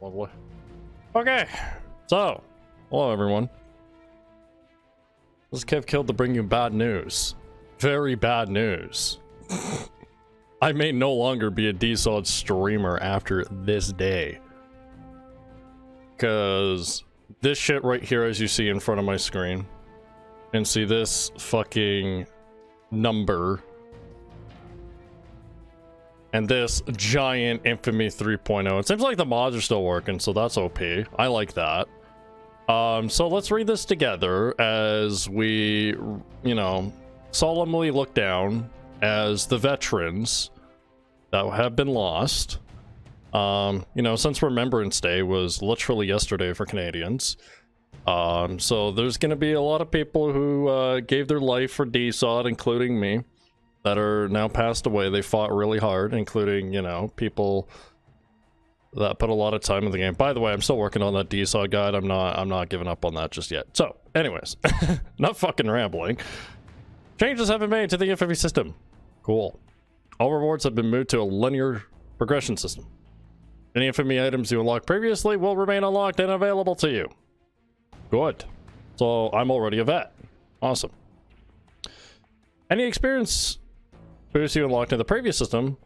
Lovely. Okay, so hello everyone. This is KevKild to bring you bad news. Very bad news. I may no longer be a DSOD streamer after this day. Because this shit right here, as you see in front of my screen, and see this fucking number, and this giant Infamy 3.0. It seems like the mods are still working, so that's OP. I like that. So let's read this together as we, you know, solemnly look down as the veterans that have been lost. You know, since Remembrance Day was literally yesterday for Canadians. So there's gonna be a lot of people who gave their life for DSOD, including me, that are now passed away. They fought really hard, including, you know, people that put a lot of time in the game. By the way, I'm still working on that DSOD guide. I'm not giving up on that just yet. So, anyways, not fucking rambling. Changes have been made to the Infamy system. Cool. All rewards have been moved to a linear progression system. Any Infamy items you unlocked previously will remain unlocked and available to you. Good. So, I'm already a vet. Awesome. Any experience boosts you unlocked in the previous system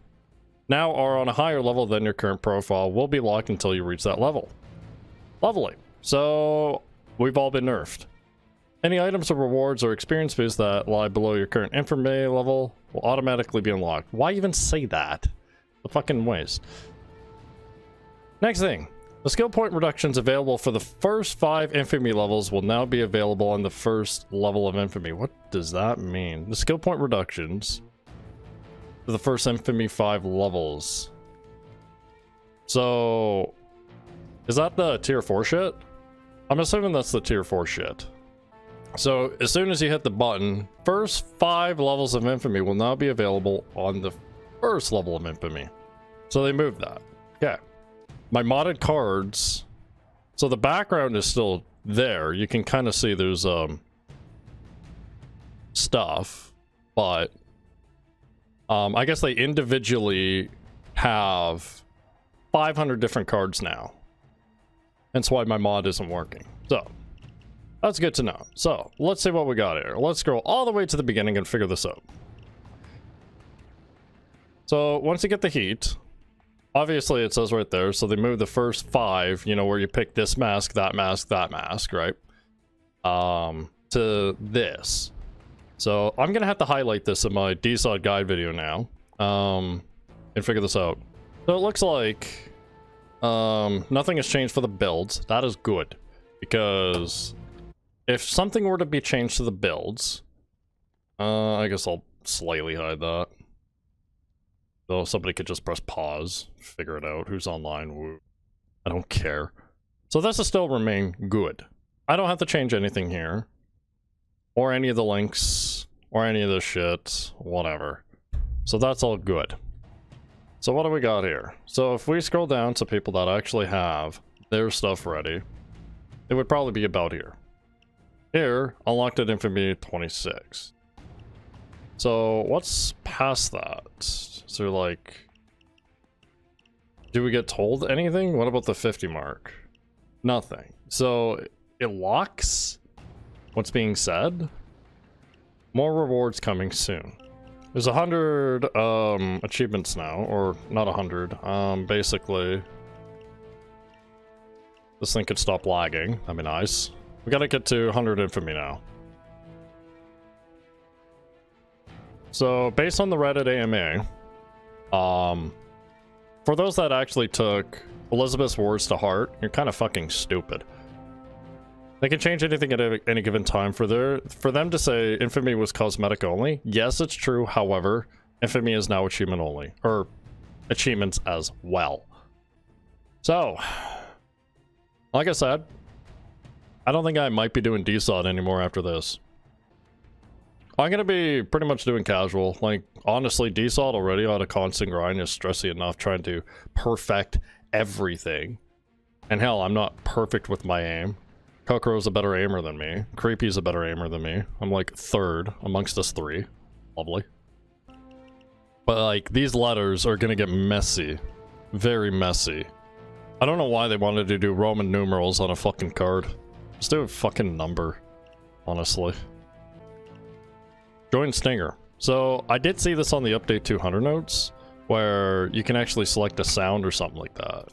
now are on a higher level than your current profile will be locked until you reach that level. Lovely. So, we've all been nerfed. Any items or rewards or experience boosts that lie below your current Infamy level will automatically be unlocked. Why even say that? The fucking waste. Next thing. The skill point reductions available for the first 5 Infamy levels will now be available on the first level of Infamy. What does that mean? The skill point reductions for the first Infamy 5 levels. So, is that the tier 4 shit? I'm assuming that's the tier 4 shit. So, as soon as you hit the button, first 5 levels of Infamy will now be available on the first level of Infamy. So they moved that. Okay. My modded cards, so the background is still there. You can kind of see there's stuff, but I guess they individually have 500 different cards now. That's why my mod isn't working. So that's good to know. So let's see what we got here. Let's scroll all the way to the beginning and figure this out. So once you get the heat, obviously it says right there, so they moved the first 5, you know, where you pick this mask, that mask, right? To this. So I'm gonna have to highlight this in my DSOD guide video now, and figure this out. So it looks like nothing has changed for the builds. That is good, because if something were to be changed to the builds, I guess I'll slightly hide that. So somebody could just press pause, figure it out. Who's online? Woo. I don't care. So this will still remain good. I don't have to change anything here. Or any of the links. Or any of this shit. Whatever. So that's all good. So what do we got here? So if we scroll down to people that actually have their stuff ready, it would probably be about here. Here, unlocked at Infamy 26. So what's past that? So like, do we get told anything? What about the 50 mark? Nothing. So it locks what's being said. More rewards coming soon. There's 100 achievements now, or not 100. Basically, this thing could stop lagging. That'd be nice. We gotta get to 100 Infamy now. So based on the Reddit AMA, for those that actually took Elizabeth's words to heart, you're kind of fucking stupid. They can change anything at any given time. For them to say Infamy was cosmetic only, yes, it's true. However, Infamy is now achievement only, or achievements as well. So, like I said, I don't think I might be doing DSOD anymore after this. I'm gonna be pretty much doing casual. Like, honestly, DSOD already on a constant grind is stressy enough trying to perfect everything. And hell, I'm not perfect with my aim. Kokoro's a better aimer than me. Creepy's a better aimer than me. I'm like 3rd amongst us 3. Lovely. But like, these letters are gonna get messy. Very messy. I don't know why they wanted to do Roman numerals on a fucking card. Just do a fucking number, honestly. Join Stinger. So, I did see this on the update 200 notes, where you can actually select a sound or something like that.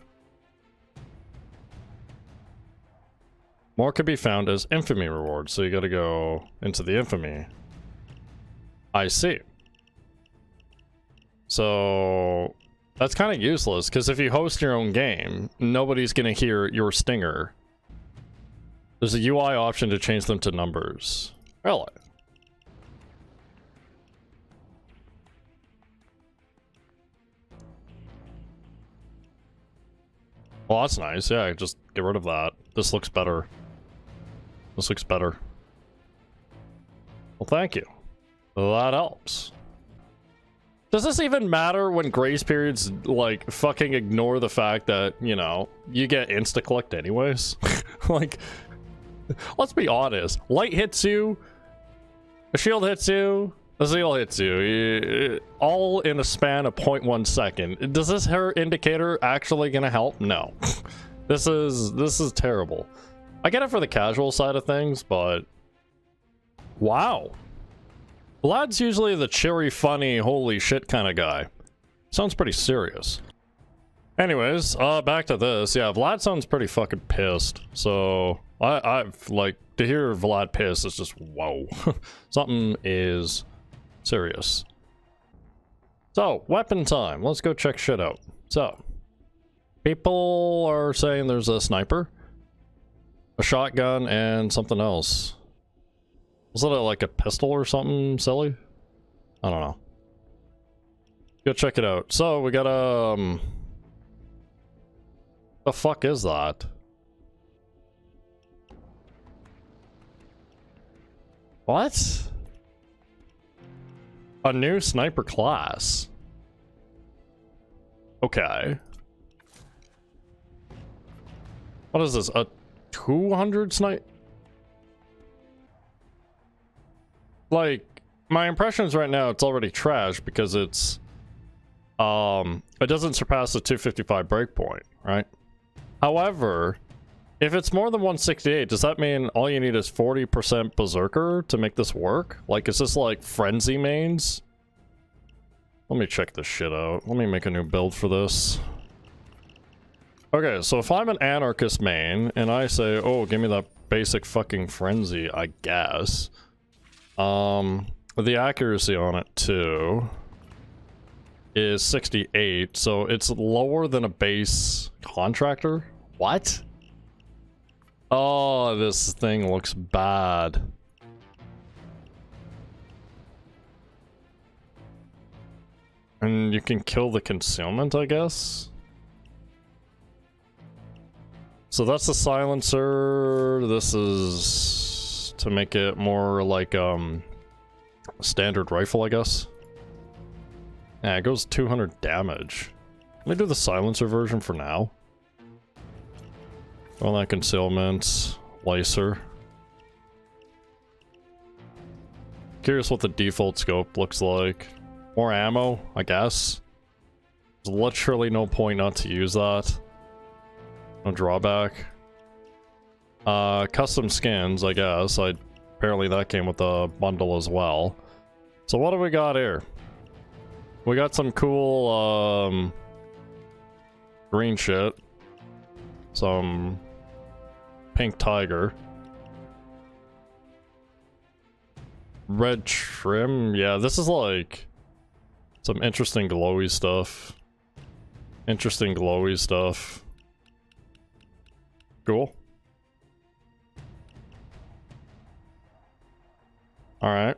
More could be found as Infamy rewards, so you gotta go into the Infamy. I see. So, that's kind of useless, because if you host your own game, nobody's gonna hear your stinger. There's a UI option to change them to numbers. Really? Well, that's nice. Yeah, just get rid of that. This looks better. This looks better. Well, thank you. That helps. Does this even matter when grace periods, like, fucking ignore the fact that, you know, you get insta-clicked anyways? Like, let's be honest. Light hits you, a shield hits you, a zeal hits you, all in a span of 0.1 second. Does this her indicator actually gonna help? No. This is terrible. I get it for the casual side of things, but wow. Vlad's usually the cheery, funny, holy shit kind of guy. Sounds pretty serious. Anyways, back to this. Yeah, Vlad sounds pretty fucking pissed. So, I've, like, to hear Vlad pissed is just, whoa. Something is serious. So, weapon time. Let's go check shit out. So, people are saying there's a sniper, a shotgun, and something else. Was it like a pistol or something silly? I don't know. Go check it out. So, we got the fuck is that? What? A new sniper class. Okay. What is this? A 200 snipe? Like, my impressions right now, it's already trash because it's it doesn't surpass the 255 breakpoint, right? However, if it's more than 168, does that mean all you need is 40% berserker to make this work? Like, is this like frenzy mains? Let me check this shit out. Let me make a new build for this. Okay, so if I'm an anarchist main and I say, oh, give me that basic fucking frenzy, I guess. The accuracy on it too is 68, so it's lower than a base contractor. What? Oh, this thing looks bad. And you can kill the concealment, I guess? So that's the silencer. This is to make it more like a standard rifle, I guess. Yeah, it goes 200 damage. Let me do the silencer version for now. All that concealment, lacer. Curious what the default scope looks like. More ammo, I guess. There's literally no point not to use that. No drawback. Custom skins, I guess. Apparently that came with the bundle as well. So what do we got here? We got some cool, green shit. Some pink tiger. Red trim. Yeah, this is like some interesting glowy stuff. Interesting glowy stuff. Cool. Alright.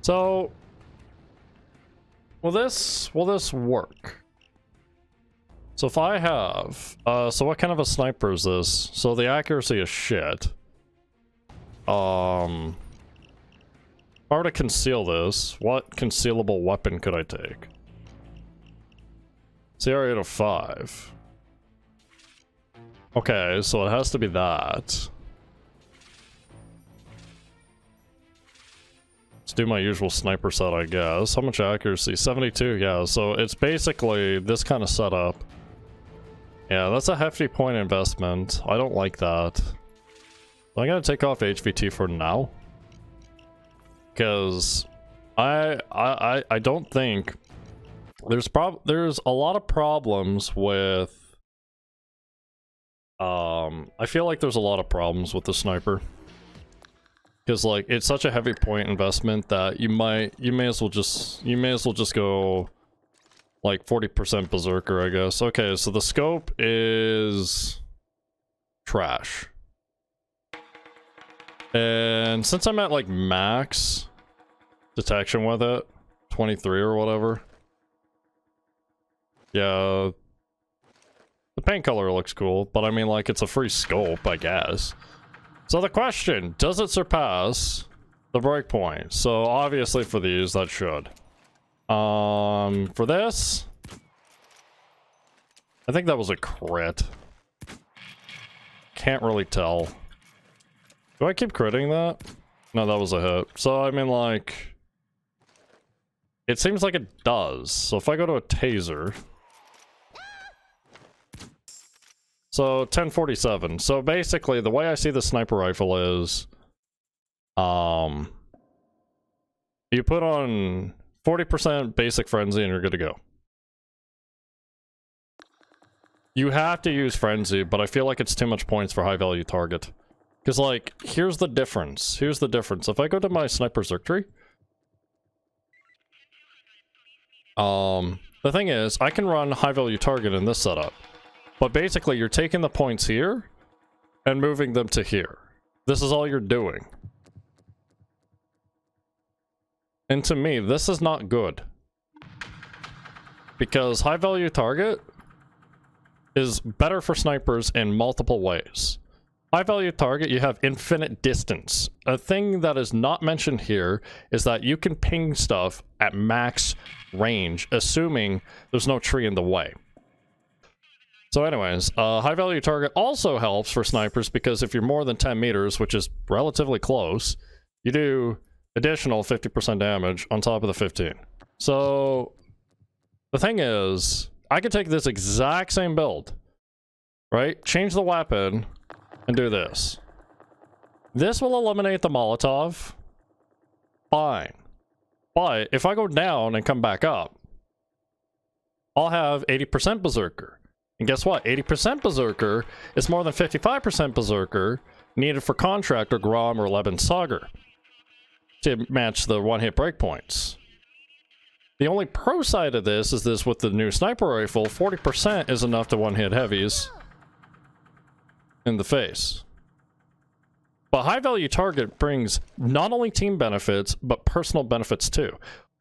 So will this work? So if I have so what kind of a sniper is this? So the accuracy is shit. If I were to conceal this, what concealable weapon could I take? CR805. Okay, so it has to be that. Let's do my usual sniper set, I guess. How much accuracy? 72, yeah. So it's basically this kind of setup. Yeah, that's a hefty point investment. I don't like that. I'm gonna take off HVT for now. Because I don't think there's a lot of problems with I feel like there's a lot of problems with the sniper. Because like it's such a heavy point investment that you may as well just go like 40% berserker, I guess. Okay, so the scope is trash. And since I'm at like max detection with it, 23 or whatever. Yeah, the paint color looks cool, but I mean like it's a free scope, I guess. So the question, does it surpass the breakpoint? So obviously for these, that should. For this, I think that was a crit. Can't really tell. Do I keep critting that? No, that was a hit. So I mean like, it seems like it does. So if I go to a taser. So 1047. So basically the way I see the sniper rifle is you put on 40% basic frenzy and you're good to go. You have to use frenzy, but I feel like it's too much points for high value target. Because like, here's the difference. Here's the difference. If I go to my sniper Zerk tree, the thing is, I can run high value target in this setup. But basically, you're taking the points here and moving them to here. This is all you're doing. And to me, this is not good. Because high value target is better for snipers in multiple ways. High value target, you have infinite distance. A thing that is not mentioned here is that you can ping stuff at max range, assuming there's no tree in the way. So anyways, high value target also helps for snipers because if you're more than 10 meters, which is relatively close, you do additional 50% damage on top of the 15. So the thing is, I could take this exact same build, right? Change the weapon and do this. This will eliminate the Molotov. Fine. But if I go down and come back up, I'll have 80% Berserker. And guess what? 80% Berserker is more than 55% Berserker needed for Contract or Grom or Leben Sager to match the one-hit breakpoints. The only pro side of this is this with the new sniper rifle, 40% is enough to one-hit heavies in the face. But high-value target brings not only team benefits, but personal benefits too.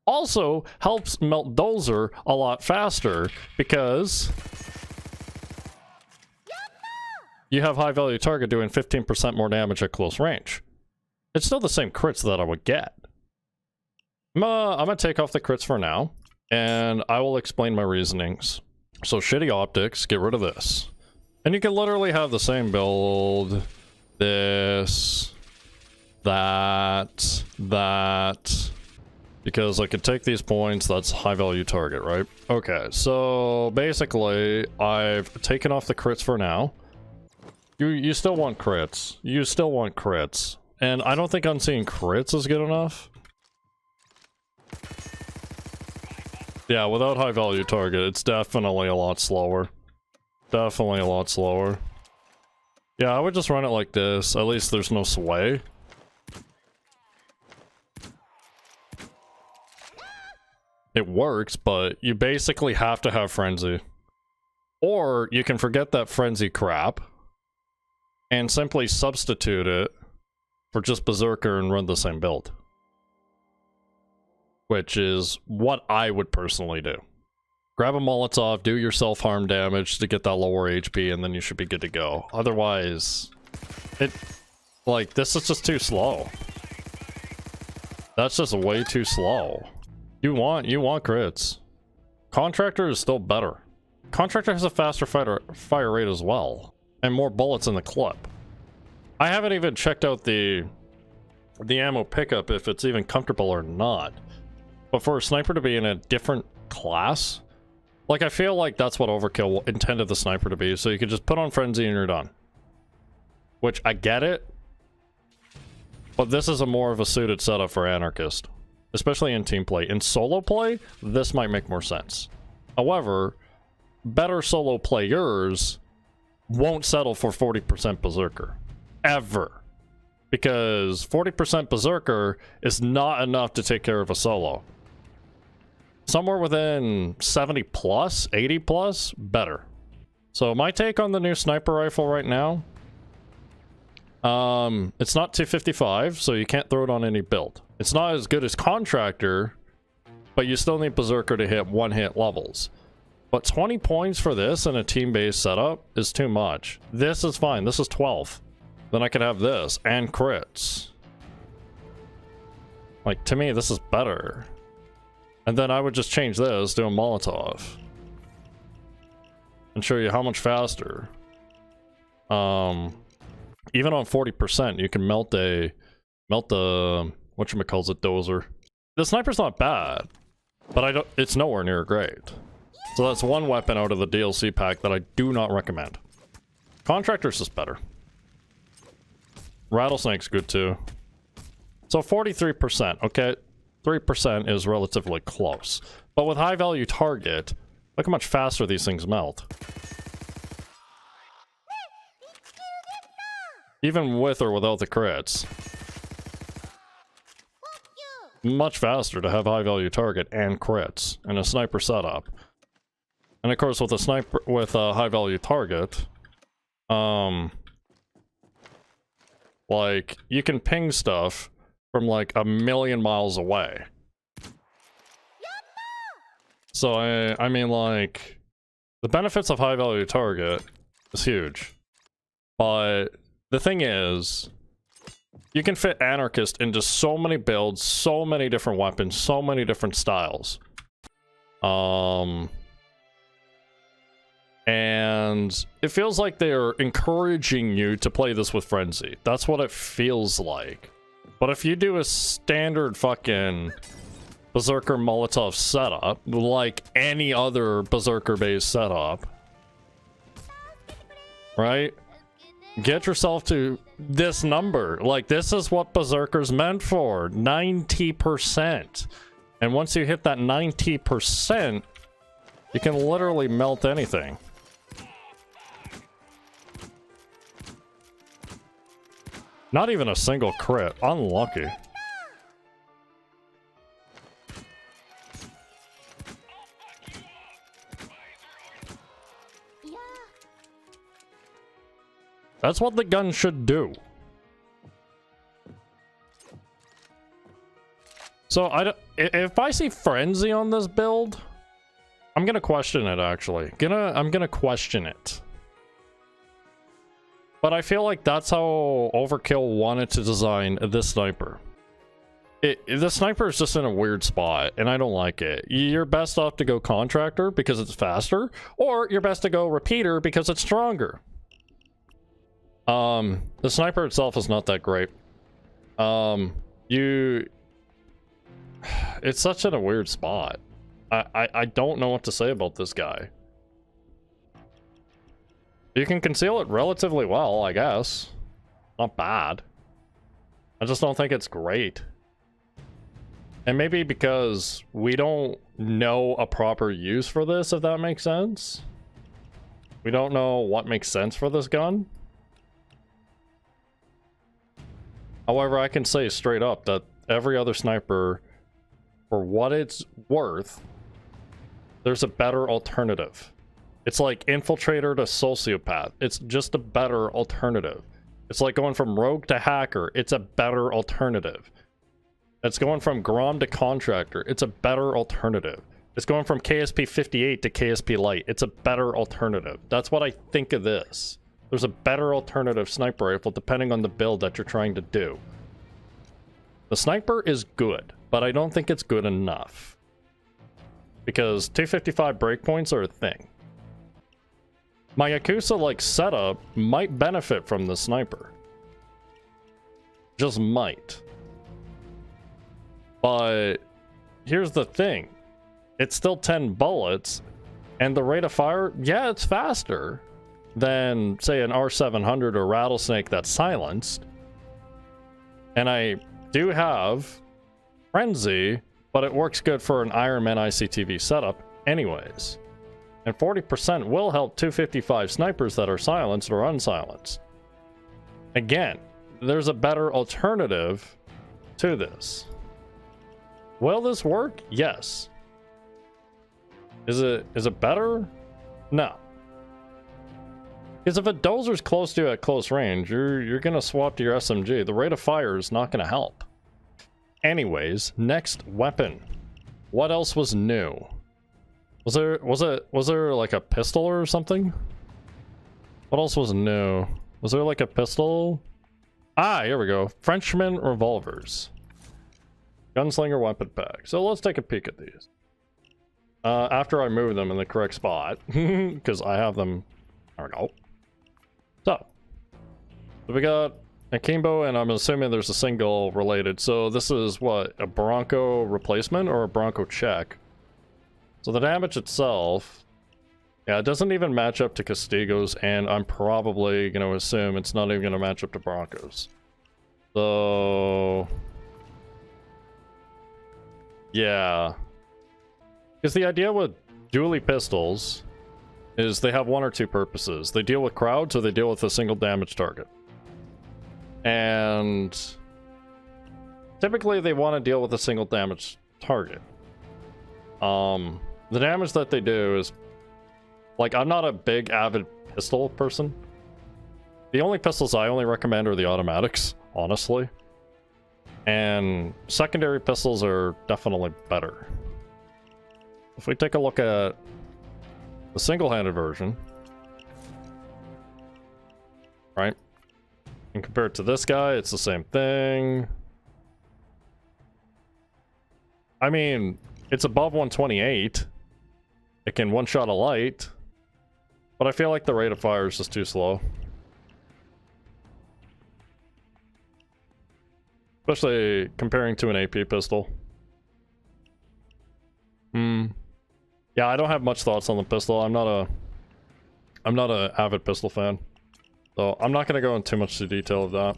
Also helps melt Dozer a lot faster because you have high-value target doing 15% more damage at close range. It's still the same crits that I would get. I'm gonna take off the crits for now, and I will explain my reasonings. So shitty optics, get rid of this. And you can literally have the same build, this, that, because I could take these points, that's high-value target, right? Okay, so basically, I've taken off the crits for now. You still want crits. You still want crits. And I don't think Unseen crits is good enough. Yeah, without high value target, it's definitely a lot slower. Definitely a lot slower. Yeah, I would just run it like this. At least there's no sway. It works, but you basically have to have Frenzy. Or you can forget that Frenzy crap and simply substitute it for just Berserker and run the same build. Which is what I would personally do. Grab a Molotov, do your self-harm damage to get that lower HP, and then you should be good to go. Otherwise, like, this is just too slow. That's just way too slow. You want crits. Contractor is still better. Contractor has a faster fire rate as well, and more bullets in the clip. I haven't even checked out the the ammo pickup, if it's even comfortable or not. But for a sniper to be in a different class, like, I feel like that's what Overkill intended the sniper to be, so you can just put on Frenzy and you're done. Which, I get it, but this is a more of a suited setup for Anarchist. Especially in team play. In solo play, this might make more sense. However, better solo players won't settle for 40% Berserker. Ever. Because 40% Berserker is not enough to take care of a solo. Somewhere within 70 plus, 80 plus, better. So my take on the new sniper rifle right now, it's not 255, so you can't throw it on any build. It's not as good as Contractor, but you still need Berserker to hit one-hit levels. But 20 points for this in a team-based setup is too much. This is fine. This is 12. Then I could have this and crits. Like, to me, this is better. And then I would just change this, do a Molotov. And show you how much faster. Even on 40%, you can melt the whatchamacallit dozer. The sniper's not bad, but it's nowhere near great. So that's one weapon out of the DLC pack that I do not recommend. Contractor's is better. Rattlesnake's good too. So 43%, okay? 3% is relatively close. But with high value target, look how much faster these things melt. Even with or without the crits. Much faster to have high value target and crits in a sniper setup. And of course with a sniper with a high value target, like you can ping stuff from like a million miles away. So I mean, like, the benefits of high value target is huge. But the thing is, you can fit Anarchist into so many builds, so many different weapons, so many different styles. And it feels like they're encouraging you to play this with Frenzy. That's what it feels like. But if you do a standard fucking Berserker Molotov setup, like any other Berserker-based setup, right? Get yourself to this number. Like, this is what Berserker's meant for. 90%. And once you hit that 90%, you can literally melt anything. Not even a single crit. Unlucky. That's what the gun should do. So if I see Frenzy on this build, I'm gonna question it actually. I'm gonna question it. But I feel like that's how Overkill wanted to design this sniper. The sniper is just in a weird spot, and I don't like it. You're best off to go Contractor because it's faster, or you're best to go Repeater because it's stronger. The sniper itself is not that great. It's such in a weird spot. I don't know what to say about this guy. You can conceal it relatively well, I guess. Not bad. I just don't think it's great. And maybe because we don't know a proper use for this, if that makes sense. We don't know what makes sense for this gun. However, I can say straight up that every other sniper, for what it's worth, there's a better alternative. It's like Infiltrator to Sociopath. It's just a better alternative. It's like going from Rogue to Hacker. It's a better alternative. It's going from Grom to Contractor. It's a better alternative. It's going from KSP 58 to KSP Light. It's a better alternative. That's what I think of this. There's a better alternative sniper rifle depending on the build that you're trying to do. The sniper is good, but I don't think it's good enough. Because 255 breakpoints are a thing. My Yakuza-like setup might benefit from the sniper. Just might. But here's the thing. It's still 10 bullets, and the rate of fire, yeah, it's faster than, say, an R700 or Rattlesnake that's silenced. And I do have Frenzy, but it works good for an Ironman ICTV setup anyways. And 40% will help 255 snipers that are silenced or unsilenced. Again, there's a better alternative to this. Will this work? Yes. Is it better? No. Because if a dozer's close to you at close range, you're gonna swap to your SMG. The rate of fire is not gonna help. Anyways, next weapon. What else was new? Was there like a pistol or something? What else was new? Was there like a pistol? Ah, here we go. Frenchman revolvers. Gunslinger weapon pack. So let's take a peek at these. After I move them in the correct spot, because I have them. There we go. So we got Akimbo, and I'm assuming there's a single related. So this is what, a Bronco replacement or a Bronco check? So the damage itself, yeah, it doesn't even match up to Castigos, and I'm probably going to assume it's not even going to match up to Broncos. So yeah, because the idea with dually pistols is they have one or two purposes. They deal with crowds, or they deal with a single damage target. And typically they want to deal with a single damage target. The damage that they do is, like, I'm not a big avid pistol person. The only pistols I only recommend are the automatics, honestly. And secondary pistols are definitely better. If we take a look at the single-handed version, right? And compared to this guy, it's the same thing. I mean, it's above 128. It can one-shot a light. But I feel like the rate of fire is just too slow. Especially comparing to an AP pistol. Yeah, I don't have much thoughts on the pistol. I'm not a avid pistol fan. So I'm not going to go into too much detail of that.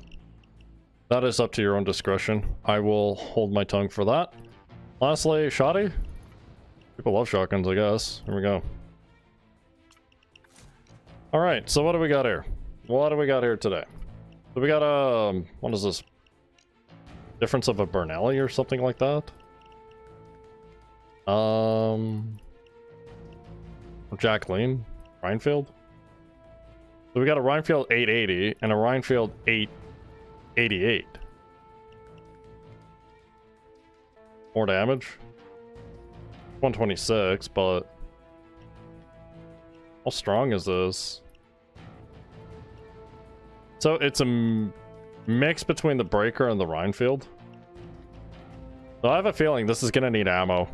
That is up to your own discretion. I will hold my tongue for that. Lastly, shotty. People love shotguns, I guess. Here we go. Alright, so what do we got here? What do we got here today? So we got what is this? Difference of a Bernelli or something like that? Jacqueline? Rhinefield? So we got a Rhinefield 880 and a Rhinefield 888. More damage. 126, but how strong is this? So it's a mix between the Breaker and the Rhinefield. So I have a feeling this is gonna need ammo.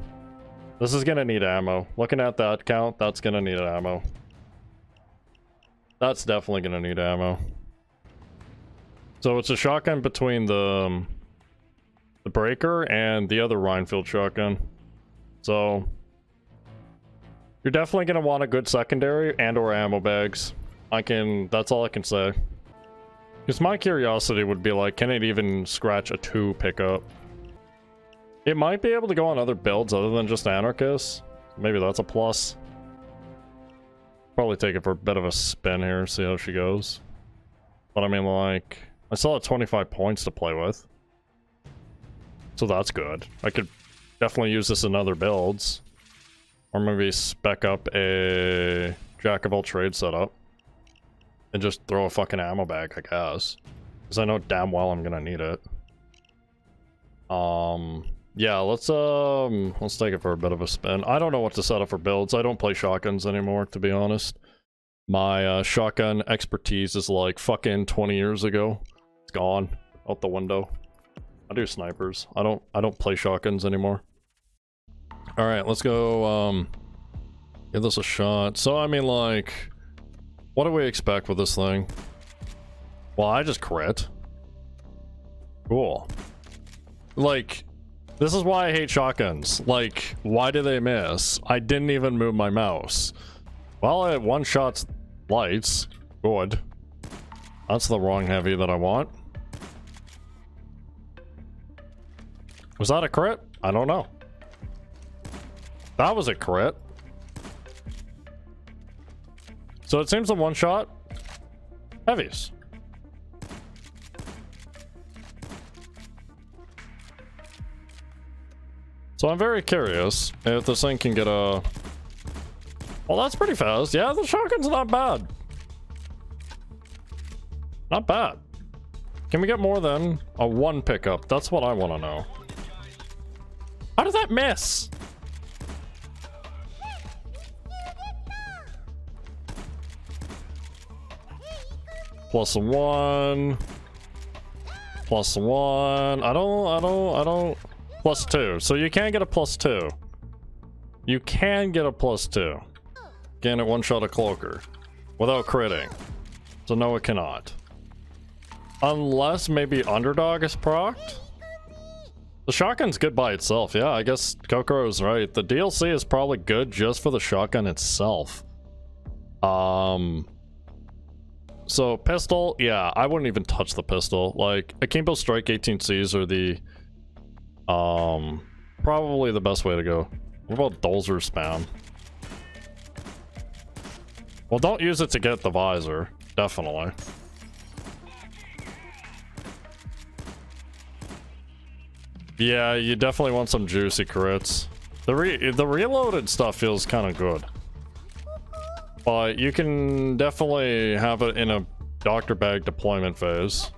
This is gonna need ammo. Looking at that count, that's gonna need ammo. That's definitely gonna need ammo. So it's a shotgun between the Breaker and the other Rhinefield shotgun. So you're definitely gonna want a good secondary and or ammo bags. That's all I can say. Because my curiosity would be like, can it even scratch a 2 pickup? It might be able to go on other builds other than just Anarchist. Maybe that's a plus. Probably take it for a bit of a spin here, see how she goes. But I mean, like, I still have 25 points to play with. So that's good. I could definitely use this in other builds. Or maybe spec up a Jack of all trades setup. And just throw a fucking ammo bag, I guess. Because I know damn well I'm gonna need it. Yeah, let's take it for a bit of a spin. I don't know what to set up for builds. I don't play shotguns anymore, to be honest. My shotgun expertise is like fucking 20 years ago. It's gone out the window. I do snipers. I don't play shotguns anymore. All right, let's go give this a shot. So I mean, like, what do we expect with this thing? Well, I just crit. Cool. Like, This is why I hate shotguns. Like, why do they miss? I didn't even move my mouse. Well, it one-shots lights. Good. That's the wrong heavy that I want. Was that a crit? I don't know. That was a crit. So it seems a one-shot heavies. So I'm very curious if this thing can get a... Well, that's pretty fast. Yeah, the shotgun's not bad. Not bad. Can we get more than a one pickup? That's what I want to know. How did that miss? +1. +1. I don't. +2. So you can get a +2. You can get a +2. Again, it one-shot a cloaker. Without critting. So no, it cannot. Unless maybe Underdog is procced? The shotgun's good by itself. Yeah, I guess Kokoro's right. The DLC is probably good just for the shotgun itself. So pistol, yeah, I wouldn't even touch the pistol. Like, Akimbo Strike 18Cs are the probably the best way to go. What about Dolzer spam? Well, don't use it to get the visor. Definitely. Yeah, you definitely want some juicy crits. The reloaded stuff feels kind of good. But you can definitely have it in a doctor bag deployment phase.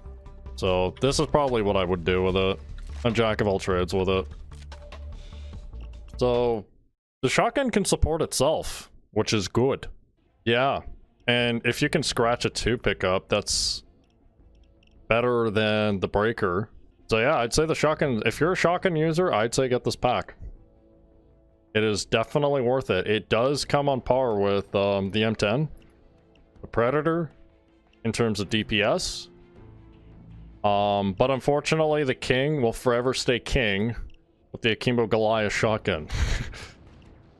So this is probably what I would do with it. A jack of all trades with it. So the shotgun can support itself, which is good. Yeah. And if you can scratch a 2 pickup, that's better than the breaker. So yeah, I'd say the shotgun, if you're a shotgun user, I'd say get this pack. It is definitely worth it. It does come on par with the M10, the Predator, in terms of DPS. But unfortunately, the King will forever stay King with the Akimbo Goliath shotgun.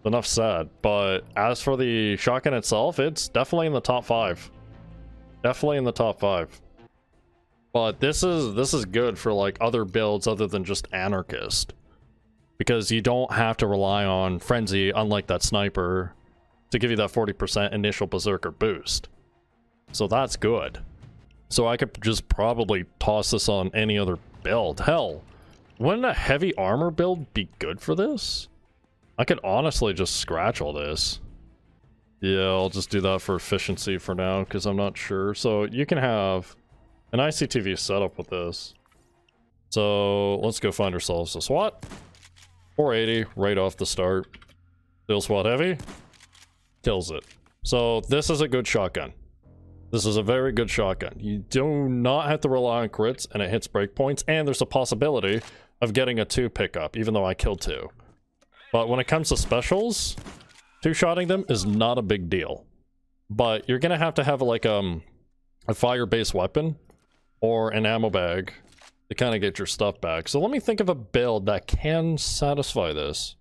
Enough said. But as for the shotgun itself, it's definitely in the top 5. Definitely in the top 5. But this is good for like other builds other than just Anarchist. Because you don't have to rely on Frenzy, unlike that sniper, to give you that 40% initial Berserker boost. So that's good. So I could just probably toss this on any other build. Hell, wouldn't a heavy armor build be good for this? I could honestly just scratch all this. Yeah, I'll just do that for efficiency for now, because I'm not sure. So you can have an ICTV setup with this. So let's go find ourselves a SWAT. 480 right off the start. Still SWAT heavy. Kills it. So this is a good shotgun. This is a very good shotgun. You do not have to rely on crits, and it hits breakpoints, and there's a possibility of getting a 2 pickup, even though I killed 2. But when it comes to specials, 2-shotting them is not a big deal. But you're gonna have to have like a fire-based weapon or an ammo bag to kind of get your stuff back. So let me think of a build that can satisfy this.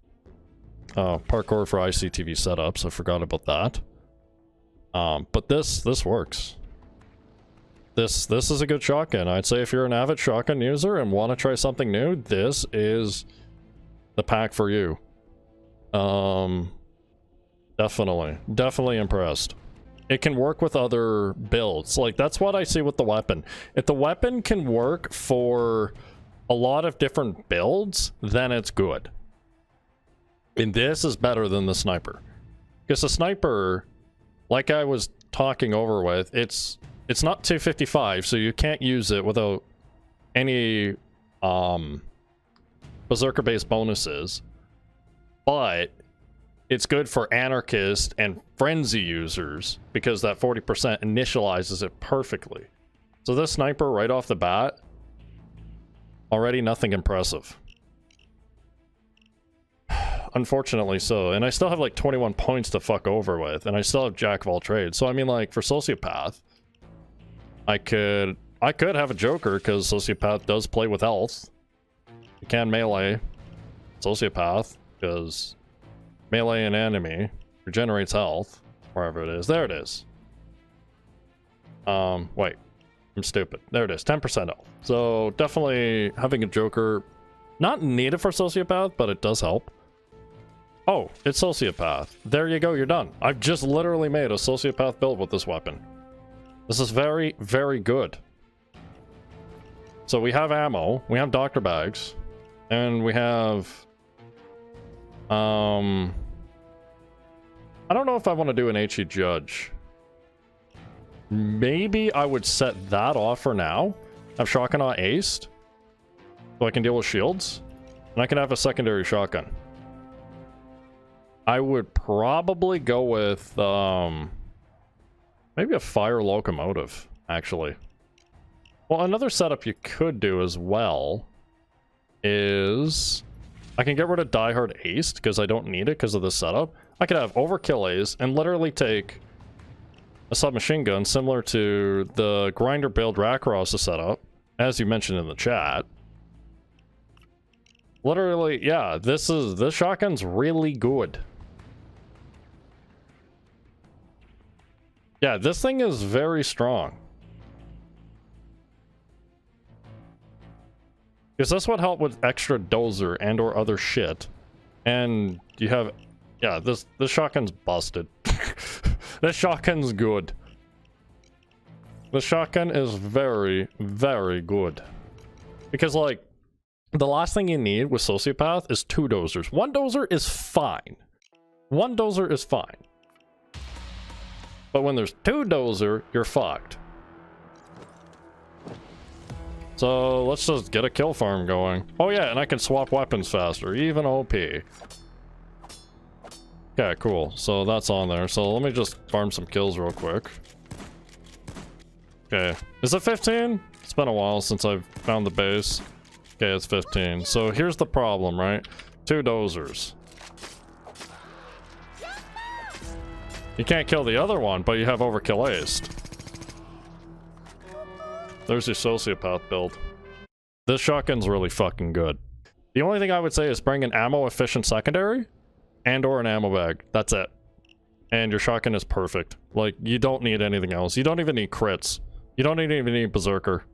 Parkour for ICTV setups. I forgot about that. But this works. This is a good shotgun. I'd say if you're an avid shotgun user and want to try something new, this is the pack for you. Definitely impressed. It can work with other builds. Like, that's what I see with the weapon. If the weapon can work for a lot of different builds, then it's good. And this is better than the sniper. Because the sniper, like I was talking over with, it's not 255, so you can't use it without any Berserker-based bonuses. But it's good for Anarchist and Frenzy users, because that 40% initializes it perfectly. So this sniper right off the bat, already nothing impressive. Unfortunately so. And I still have like 21 points to fuck over with, and I still have Jack of all trades. So I mean, like, for Sociopath, I could have a Joker, because Sociopath does play with health. You can melee. Sociopath, because melee and enemy regenerates health. Wherever it is. There it is. Wait. I'm stupid. There it is. 10% health. So definitely having a Joker, not needed for Sociopath, but it does help. Oh, it's Sociopath. There you go. You're done. I've just literally made a Sociopath build with this weapon. This is very, very good. So we have ammo, we have doctor bags, and we have... I don't know if I want to do an HE Judge. Maybe I would set that off for now. Have shotgun on aced, so I can deal with shields, and I can have a secondary shotgun. I would probably go with maybe a fire locomotive, actually. Well, another setup you could do as well is I can get rid of Die Hard Aced because I don't need it because of the setup. I could have Overkill Ace and literally take a submachine gun similar to the grinder build Rakros setup, as you mentioned in the chat. Literally, yeah, this shotgun's really good. Yeah, this thing is very strong. Because this would help with extra dozer and or other shit. And you have... Yeah, this shotgun's busted. This shotgun's good. The shotgun is very, very good. Because, like, the last thing you need with Sociopath is 2 dozers. 1 dozer is fine. 1 dozer is fine. But when there's 2 dozer, you're fucked. So let's just get a kill farm going. Oh yeah, and I can swap weapons faster, even OP. Okay, cool. So that's on there. So let me just farm some kills real quick. Okay, is it 15? It's been a while since I've found the base. Okay, it's 15. So here's the problem, right? 2 dozers. You can't kill the other one, but you have Overkill Aced. There's your Sociopath build. This shotgun's really fucking good. The only thing I would say is bring an ammo efficient secondary and or an ammo bag. That's it. And your shotgun is perfect. Like, you don't need anything else. You don't even need crits. You don't even need Berserker.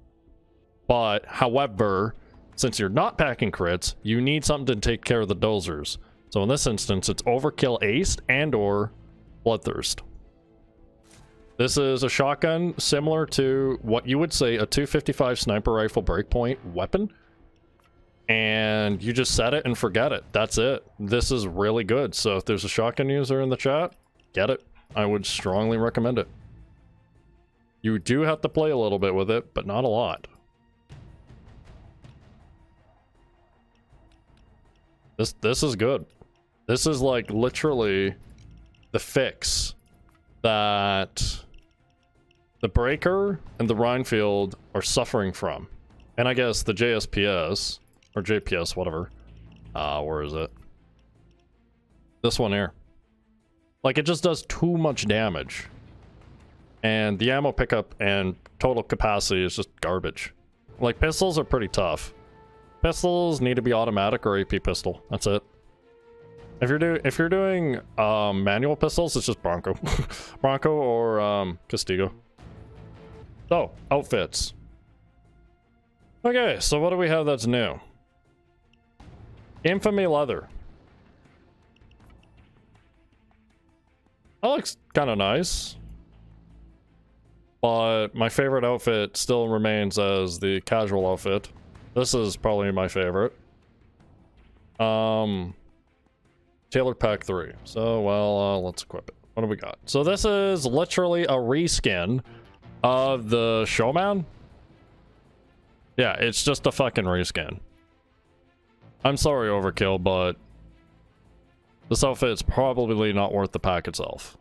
But, however, since you're not packing crits, you need something to take care of the dozers. So in this instance, it's Overkill Aced and or Bloodthirst. This is a shotgun similar to what you would say a 255 sniper rifle breakpoint weapon. And you just set it and forget it. That's it. This is really good. So if there's a shotgun user in the chat, get it. I would strongly recommend it. You do have to play a little bit with it, but not a lot. This is good. This is like literally the fix that the Breaker and the Rhinefield are suffering from. And I guess the JSPS, or JPS, whatever. Where is it? This one here. Like, it just does too much damage. And the ammo pickup and total capacity is just garbage. Like, pistols are pretty tough. Pistols need to be automatic or AP pistol. That's it. If you're doing manual pistols, it's just Bronco. Bronco or Castigo. So, outfits. Okay, so what do we have that's new? Infamy leather. That looks kind of nice. But my favorite outfit still remains as the casual outfit. This is probably my favorite. Tailor pack 3. So, well, let's equip it. What do we got? So this is literally a reskin of the Showman. Yeah, it's just a fucking reskin. I'm sorry, Overkill, but this outfit is probably not worth the pack itself.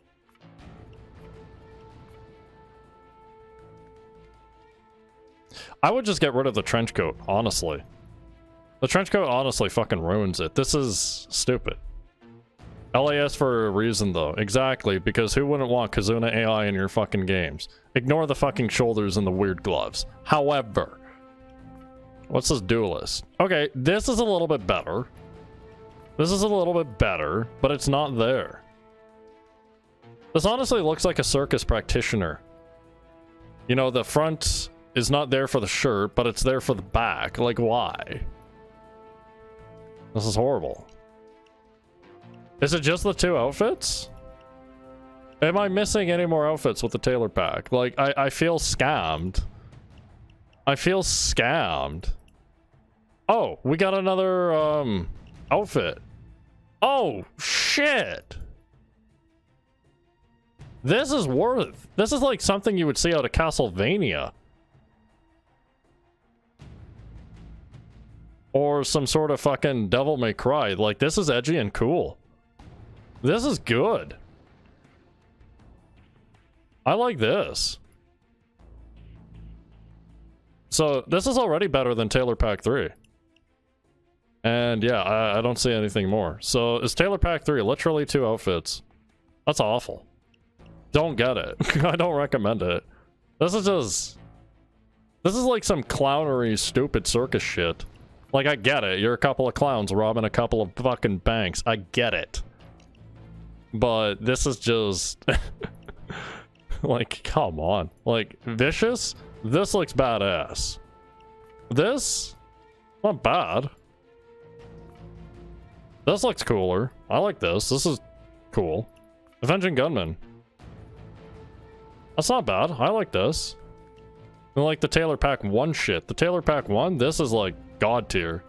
I would just get rid of the trench coat, honestly. The trench coat honestly fucking ruins it. This is stupid. LAS for a reason, though. Exactly, because who wouldn't want Kazuna AI in your fucking games? Ignore the fucking shoulders and the weird gloves. However, what's this duelist? Okay, this is a little bit better. This is a little bit better, but it's not there. This honestly looks like a circus practitioner. You know, the front is not there for the shirt, but it's there for the back. Like, why? This is horrible. Is it just the 2 outfits? Am I missing any more outfits with the Tailor pack? Like, I feel scammed. I feel scammed. Oh, we got another, outfit. Oh, shit! This is like something you would see out of Castlevania. Or some sort of fucking Devil May Cry. Like, this is edgy and cool. This is good. I like this. So, this is already better than Tailor Pack 3. And yeah, I don't see anything more. So, is Tailor Pack 3 literally 2 outfits? That's awful. Don't get it. I don't recommend it. This is just... This is like some clownery, stupid circus shit. Like, I get it. You're a couple of clowns robbing a couple of fucking banks. I get it. But this is just... like, come on. Like, vicious? This looks badass. This? Not bad. This looks cooler. I like this. This is cool. Avenging Gunman. That's not bad. I like this. I like the Tailor Pack 1 shit. The Tailor Pack 1, this is like god tier.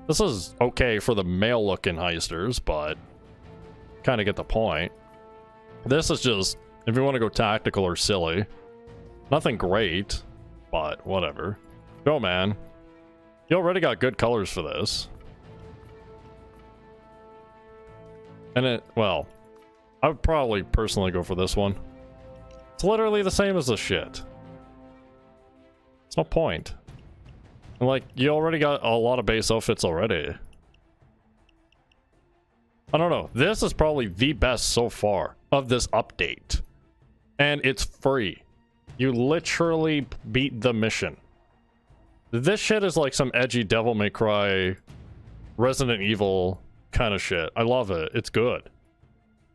This is okay for the male looking heisters, but kind of get the point. This is just, if you want to go tactical or silly, nothing great, but whatever. Go, man. You already got good colors for this. And it, well, I would probably personally go for this one. It's literally the same as this shit. It's no point. And like, you already got a lot of base outfits already. I don't know. This is probably the best so far of this update. And it's free. You literally beat the mission. This shit is like some edgy Devil May Cry, Resident Evil kind of shit. I love it. It's good.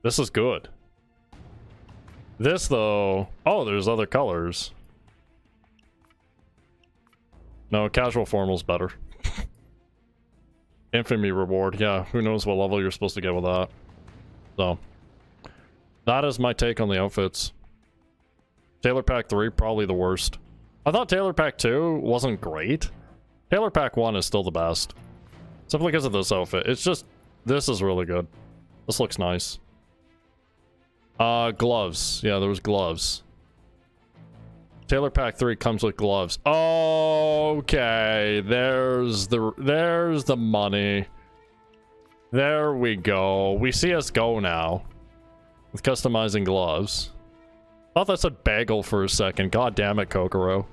This is good. This though... Oh, there's other colors. No, casual formal's better. Infamy reward. Yeah, who knows what level you're supposed to get with that. So, that is my take on the outfits. Tailor Pack 3, probably the worst. I thought Tailor Pack 2 wasn't great. Tailor Pack 1 is still the best. Simply because of this outfit. It's just, this is really good. This looks nice. Gloves. Yeah, there was gloves. Tailor Pack 3 comes with gloves. Okay, there's the money. There we go. We see us go now. With customizing gloves. Thought that said bagel for a second. God damn it, Kokoro.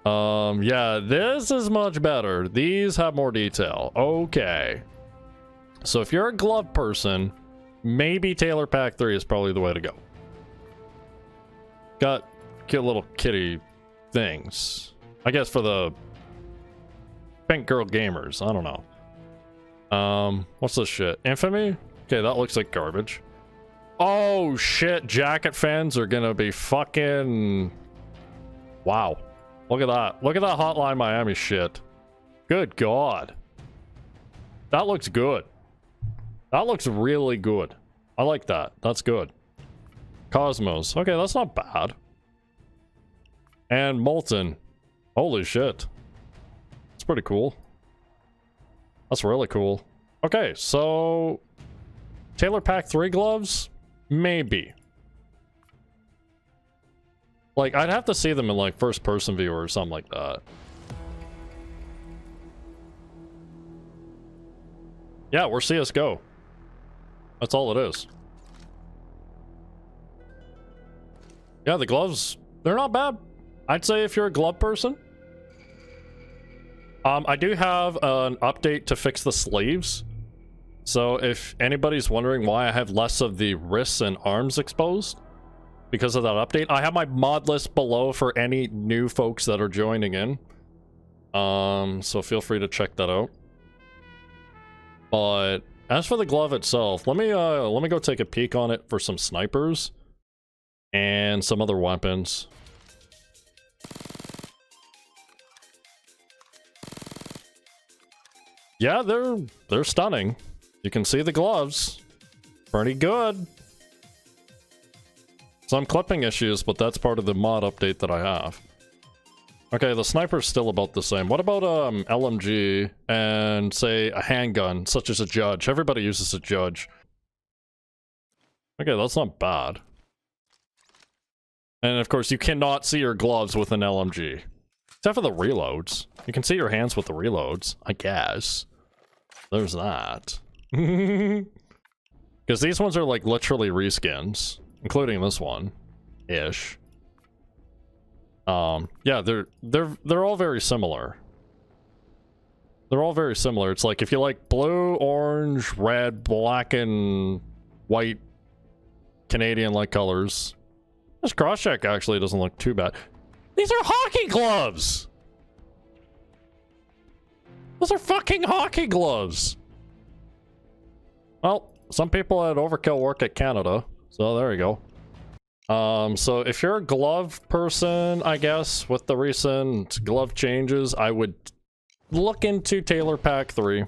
Yeah, this is much better. These have more detail. Okay. So if you're a glove person, maybe Tailor Pack 3 is probably the way to go. Got cute little kitty things. I guess for the pink girl gamers. I don't know. What's this shit? Infamy? Okay, that looks like garbage. Oh shit, jacket fans are gonna be fucking... Wow. Look at that. Look at that Hotline Miami shit. Good god. That looks good. That looks really good. I like that. That's good. Cosmos. Okay, that's not bad. And Molten. Holy shit. That's pretty cool. That's really cool. Okay, so... Tailor Pack 3 gloves? Maybe. Like, I'd have to see them in, like, first-person view or something like that. Yeah, we're CSGO. That's all it is. Yeah, the gloves, they're not bad. I'd say if you're a glove person. I do have an update to fix the sleeves. So if anybody's wondering why I have less of the wrists and arms exposed because of that update, I have my mod list below for any new folks that are joining in. So feel free to check that out. But as for the glove itself, let me go take a peek on it for some snipers and some other weapons. Yeah, they're stunning. You can see the gloves. Pretty good. Some clipping issues, but that's part of the mod update that I have. Okay, the sniper's still about the same. What about LMG and, say, a handgun, such as a judge? Everybody uses a judge. Okay, that's not bad. And of course, you cannot see your gloves with an LMG. Except for the reloads. You can see your hands with the reloads, I guess. There's that. Because these ones are like literally reskins, including this one, ish. Yeah, they're all very similar. They're all very similar. It's like if you like blue, orange, red, black, and white Canadian-like colors. This cross-check actually doesn't look too bad. These are hockey gloves! Those are fucking hockey gloves! Well, some people at Overkill work at Canada, so there you go. So if you're a glove person, I guess, with the recent glove changes, I would look into Tailor Pack 3.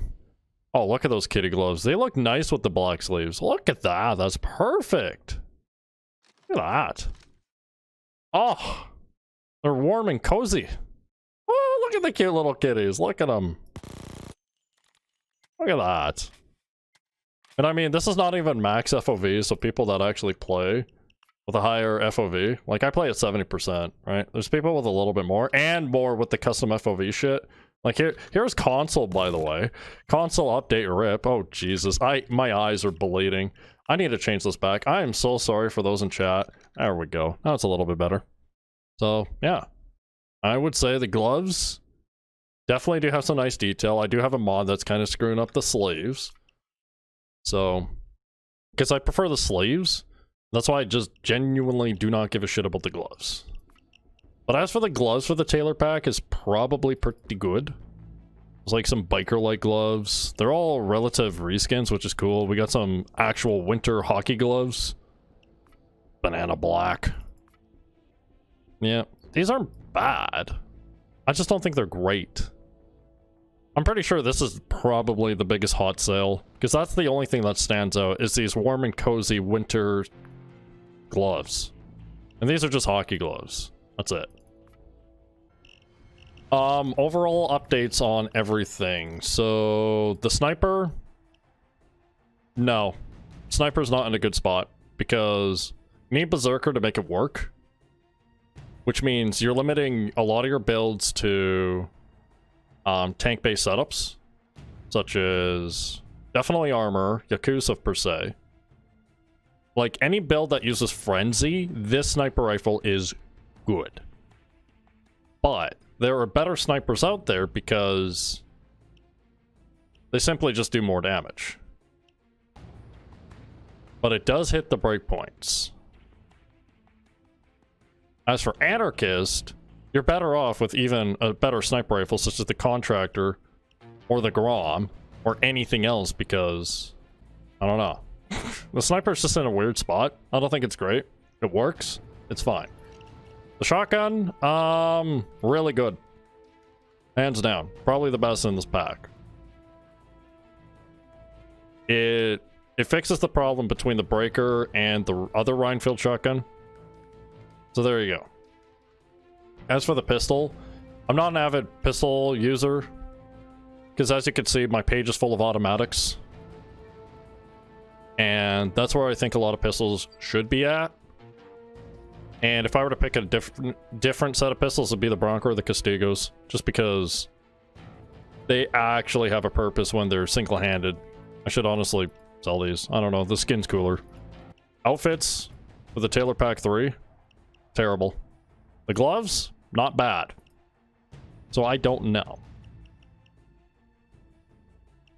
Oh, look at those kitty gloves. They look nice with the black sleeves. Look at that. That's perfect. Look at that. Oh, they're warm and cozy. Oh, look at the cute little kitties. Look at them. Look at that. And I mean, this is not even max FOV, so people that actually play with a higher FOV, like I play at 70%, right? There's people with a little bit more, and more with the custom FOV shit. Like here's console, by the way. Console update rip. Oh Jesus, my eyes are bleeding. I need to change this back. I am so sorry for those in chat. There we go. Now it's a little bit better. So yeah, I would say the gloves definitely do have some nice detail. I do have a mod that's kind of screwing up the sleeves. So, because I prefer the sleeves, that's why I just genuinely do not give a shit about the gloves. But as for the gloves for the Tailor Pack, is probably pretty good. There's like some biker-like gloves. They're all relative reskins, which is cool. We got some actual winter hockey gloves. Banana black. Yeah, these aren't bad. I just don't think they're great. I'm pretty sure this is probably the biggest hot sale, because that's the only thing that stands out, is these warm and cozy winter gloves. And these are just hockey gloves. That's it. Overall updates on everything. So, the sniper... No. Sniper's not in a good spot, because you need Berserker to make it work. Which means you're limiting a lot of your builds to... tank-based setups, such as definitely armor, Yakuza per se. Like any build that uses frenzy, this sniper rifle is good. But there are better snipers out there because they simply just do more damage. But it does hit the breakpoints. As for Anarchist, you're better off with even a better sniper rifle such as the Contractor or the Grom or anything else because, I don't know. The sniper's just in a weird spot. I don't think it's great. It works. It's fine. The shotgun, really good. Hands down. Probably the best in this pack. It fixes the problem between the Breaker and the other Rhinefield shotgun. So there you go. As for the pistol, I'm not an avid pistol user, because as you can see, my page is full of automatics. And that's where I think a lot of pistols should be at. And if I were to pick a different set of pistols, it'd be the Bronco or the Castigos, just because they actually have a purpose when they're single-handed. I should honestly sell these. I don't know, the skin's cooler. Outfits with the Tailor Pack 3, terrible. The gloves, not bad. So I don't know.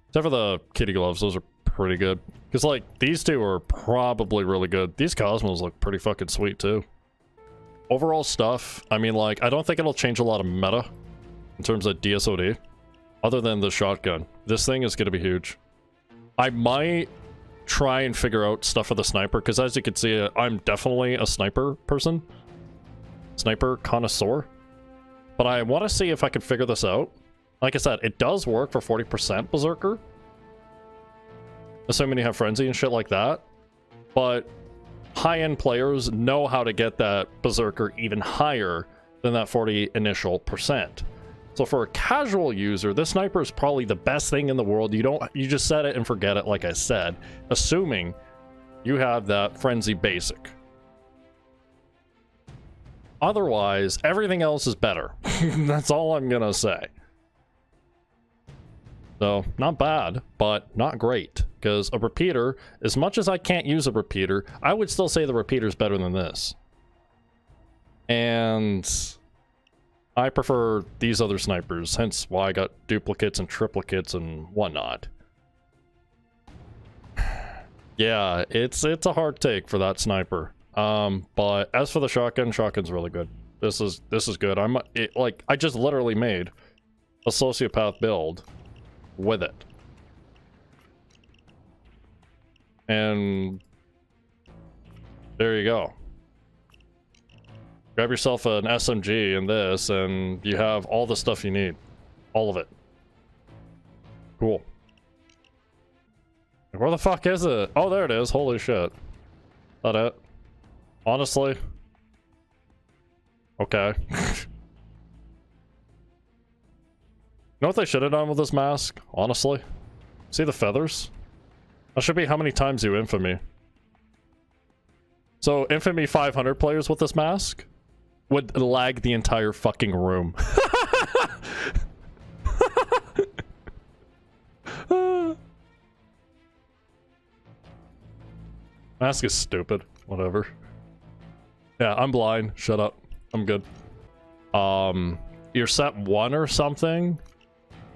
Except for the kitty gloves, those are pretty good. Because, like, these two are probably really good. These Cosmos look pretty fucking sweet, too. Overall stuff, I mean, like, I don't think it'll change a lot of meta in terms of DSOD. Other than the shotgun. This thing is going to be huge. I might try and figure out stuff for the sniper, because as you can see, I'm definitely a sniper person. Sniper connoisseur. But I want to see if I can figure this out. Like I said, it does work for 40% Berserker. Assuming you have Frenzy and shit like that. But high-end players know how to get that Berserker even higher than that 40 initial percent. So for a casual user, this sniper is probably the best thing in the world. You just set it and forget it, like I said, assuming you have that Frenzy basic. Otherwise, everything else is better. That's all I'm gonna say. So, not bad, but not great. Because a repeater, as much as I can't use a repeater, I would still say the repeater is better than this. And I prefer these other snipers, hence why I got duplicates and triplicates and whatnot. Yeah, it's a hard take for that sniper. But as for the shotgun, shotgun's really good. This is good. I just literally made a sociopath build with it. And there you go. Grab yourself an SMG and this, and you have all the stuff you need. All of it. Cool. Where the fuck is it? Oh, there it is. Holy shit. Is that it? Honestly? Okay. You know what they should have done with this mask? Honestly? See the feathers? That should be how many times you infamy. So, Infamy 500 players with this mask would lag the entire fucking room. Mask is stupid. Whatever. Yeah, I'm blind. Shut up. I'm good. Your set 1 or something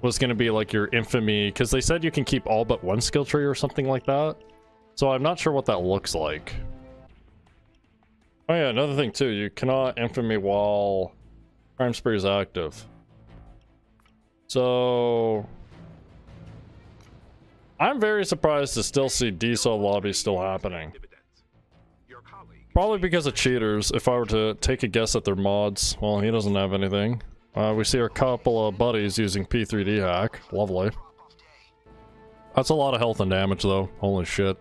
was gonna be like your infamy, because they said you can keep all but one skill tree or something like that. So I'm not sure what that looks like. Oh yeah, another thing too, you cannot infamy while crime spree is active. So I'm very surprised to still see DSOD lobbies still happening. Probably because of cheaters. If I were to take a guess at their mods, well, he doesn't have anything. We see our couple of buddies using P3D hack. Lovely. That's a lot of health and damage though. Holy shit.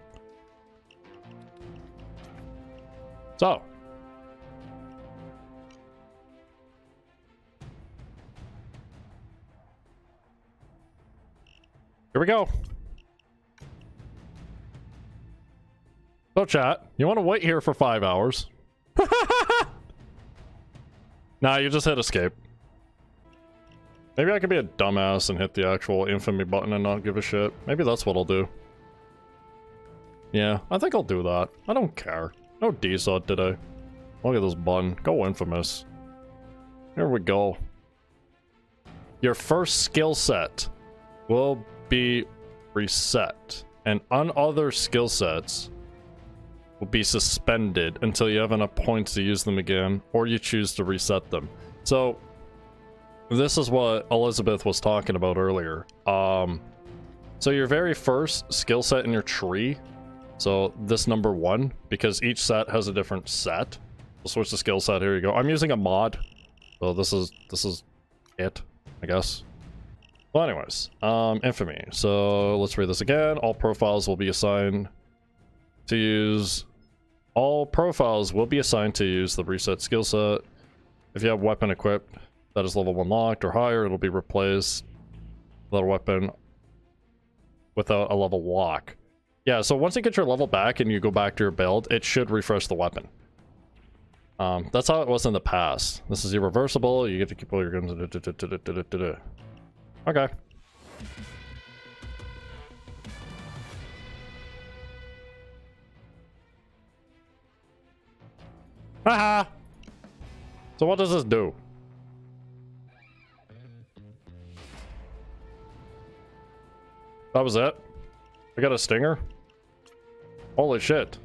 So. Here we go. So chat, you want to wait here for 5 hours? Nah, you just hit escape. Maybe I could be a dumbass and hit the actual infamy button and not give a shit. Maybe that's what I'll do. Yeah, I think I'll do that. I don't care. No DSOD today. Look at this button. Go infamous. Here we go. Your first skill set will be reset, and on other skill sets will be suspended until you have enough points to use them again, or you choose to reset them. So this is what Elizabeth was talking about earlier. So your very first skill set in your tree, so this number 1, because each set has a different set. We'll switch the skill set. Here you go. I'm using a mod, so this is it, I guess. Well, anyways, infamy. So let's read this again. All profiles will be assigned to use. All profiles will be assigned to use the reset skill set. If you have weapon equipped that is level 1 locked or higher, it'll be replaced with a weapon without a level lock. Yeah, so once you get your level back and you go back to your build, it should refresh the weapon. That's how it was in the past. This is irreversible. You get to keep all your guns. Okay. Haha! So what does this do? That was it? I got a stinger? Holy shit.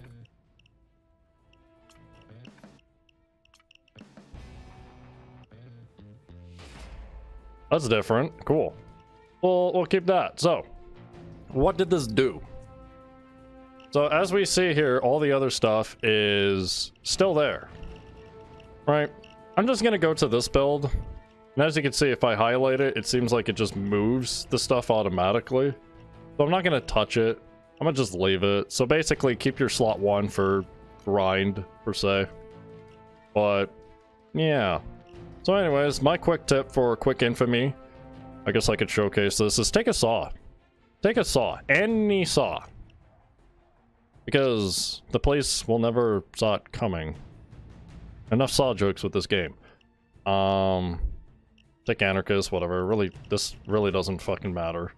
That's different. Cool. We'll keep that. So, what did this do? So as we see here, all the other stuff is still there, right? I'm just gonna go to this build, and as you can see, if I highlight it, it seems like it just moves the stuff automatically. So I'm not gonna touch it. I'm gonna just leave it. So basically, keep your slot 1 for grind, per se. But, yeah. So anyways, my quick tip for quick infamy, I guess I could showcase this, is take a saw. Take a saw. Any saw. Because the police will never saw it coming. Enough saw jokes with this game. Take Anarchist, whatever. Really, this really doesn't fucking matter.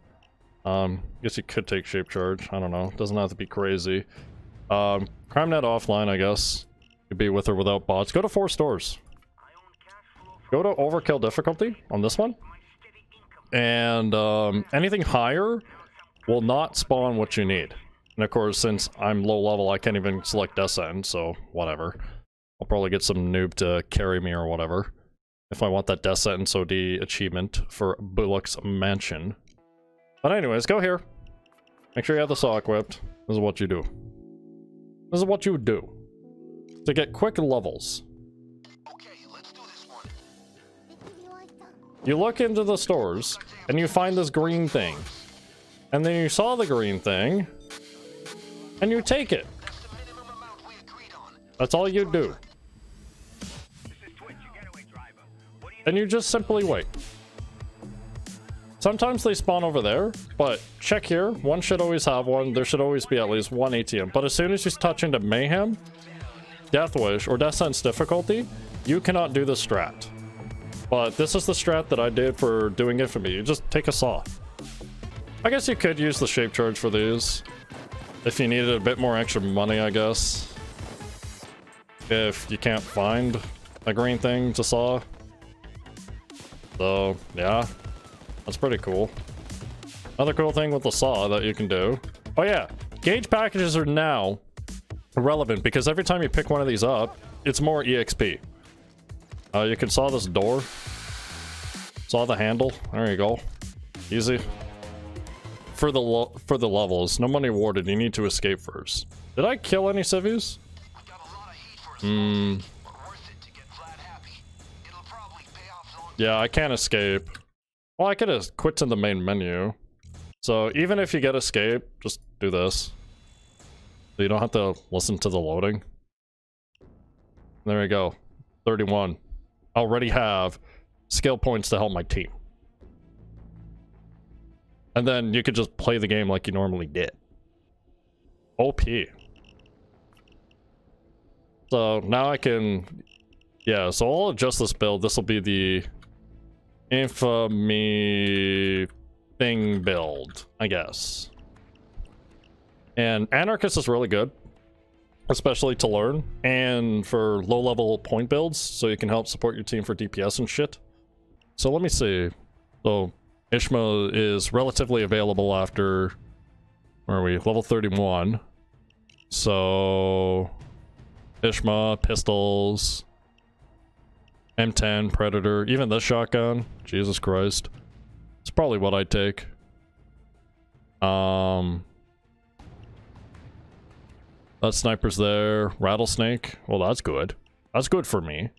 Guess you could take Shape Charge. I don't know. Doesn't have to be crazy. CrimeNet offline, I guess. Could be with or without bots. Go to 4 stores. Go to Overkill difficulty on this one. And anything higher will not spawn what you need. And of course, since I'm low level, I can't even select DSOD, so whatever. I'll probably get some noob to carry me or whatever. If I want that DSOD achievement for Bullock's Mansion. But anyways, go here. Make sure you have the saw equipped. This is what you do. This is what you do. To get quick levels. Okay, let's do this one. You look into the stores, and you find this green thing. And then you saw the green thing. And you take it. That's all you do. And you just simply wait. Sometimes they spawn over there, but check here. One should always have one. There should always be at least one ATM. But as soon as you touch into Mayhem, Death Wish, or Death Sentence difficulty, you cannot do the strat. But this is the strat that I did for doing Infamy. You just take a saw. I guess you could use the Shape Charge for these. If you needed a bit more extra money, I guess. If you can't find a green thing to saw. So, yeah. That's pretty cool. Another cool thing with the saw that you can do. Oh yeah, gauge packages are now relevant because every time you pick one of these up, it's more EXP. You can saw this door. Saw the handle. There you go. Easy. For the levels, no money awarded. You need to escape first. Did I kill any civvies? Yeah, I can't escape. Well, I could have quit to the main menu. So even if you get escape, just do this. So you don't have to listen to the loading. There we go. 31. I already have skill points to help my team. And then you could just play the game like you normally did. OP. So now I can... Yeah, so I'll adjust this build. This will be the Infamy thing build, I guess. And Anarchist is really good. Especially to learn. And for low-level point builds. So you can help support your team for DPS and shit. So let me see. So... Ishma is relatively available after, where are we? Level 31. So, Ishma, pistols, M10, Predator, even this shotgun. Jesus Christ. It's probably what I'd take. That sniper's there. Rattlesnake. Well, that's good. That's good for me.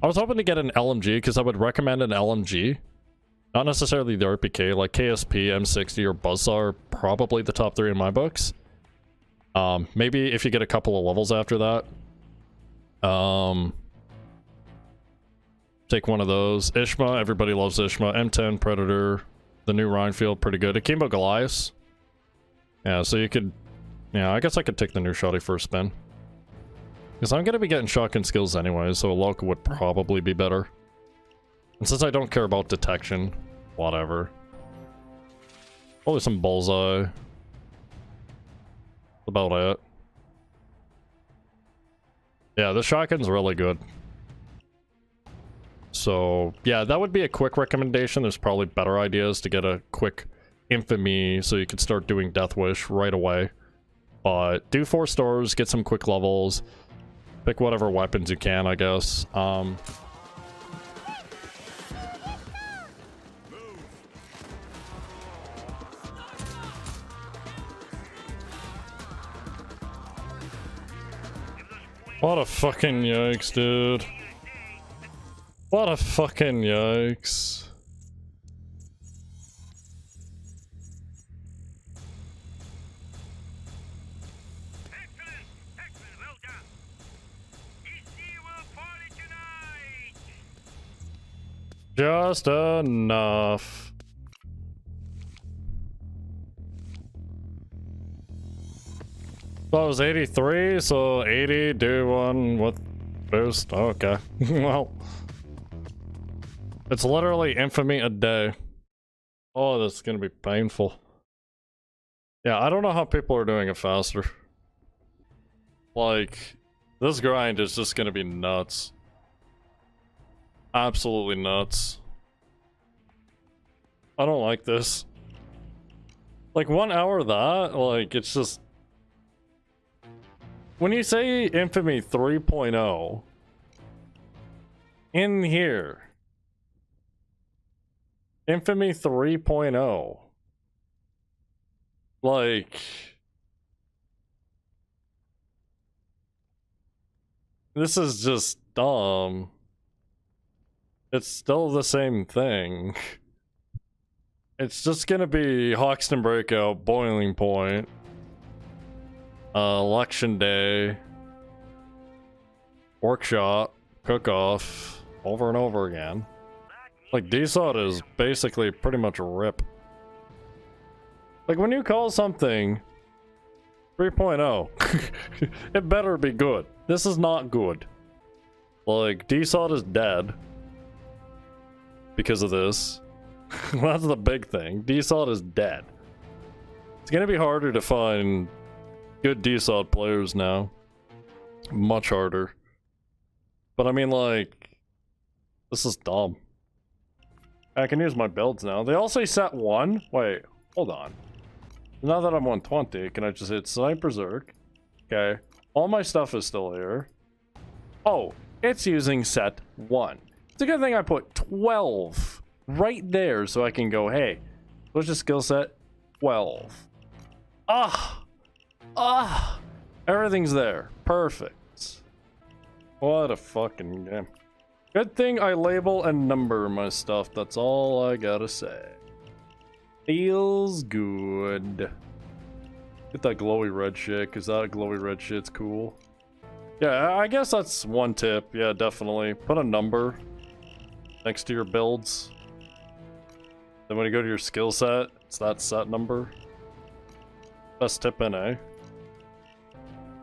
I was hoping to get an LMG because I would recommend an LMG. Not necessarily the RPK, like KSP, M60, or Buzzsaw are probably the top 3 in my books. Maybe if you get a couple of levels after that. Take one of those. Ishma, everybody loves Ishma. M10, Predator, the new Rhinefield, pretty good. Akimbo Goliath. Yeah, so you could... Yeah, I guess I could take the new shotty first spin. Because I'm going to be getting shotgun skills anyway, so a local would probably be better. And since I don't care about detection, whatever. Probably some bullseye. That's about it. Yeah, the shotgun's really good. So, yeah, that would be a quick recommendation. There's probably better ideas to get a quick infamy so you can start doing Death Wish right away. But do 4 stores, get some quick levels. Pick whatever weapons you can, I guess. What a fucking yikes, dude. What a fucking yikes. Just enough. That was 83, so 80, do one with boost. Okay. Well. It's literally infamy a day. Oh, this is gonna be painful. Yeah, I don't know how people are doing it faster. Like, this grind is just gonna be nuts. Absolutely nuts. I don't like this. Like, 1 hour of that, like, it's just... When you say Infamy 3.0, in here, Infamy 3.0, like, this is just dumb. It's still the same thing. It's just gonna be Hoxton Breakout, Boiling Point, Election Day, Workshop, Cook-Off, over and over again. Like, DSOD is basically pretty much a rip. Like, when you call something 3.0, it better be good. This is not good. Like, DSOD is dead because of this. That's the big thing. DSOD is dead. It's gonna be harder to find good DSOD players now. Much harder. But I mean, like, this is dumb. I can use my builds now. They all say set 1. Wait, hold on. Now that I'm 120, can I just hit Sniper Zerk? Okay. All my stuff is still here. Oh, it's using set 1. It's a good thing I put 12 right there so I can go, hey, what's your skill set? 12. Everything's there. Perfect. What a fucking game. Good thing I label and number my stuff. That's all I gotta say. Feels good. Get that glowy red shit, because that glowy red shit's cool. Yeah, I guess that's one tip. Yeah, definitely. Put a number next to your builds. Then when you go to your skill set, it's that set number. Best tip in, eh?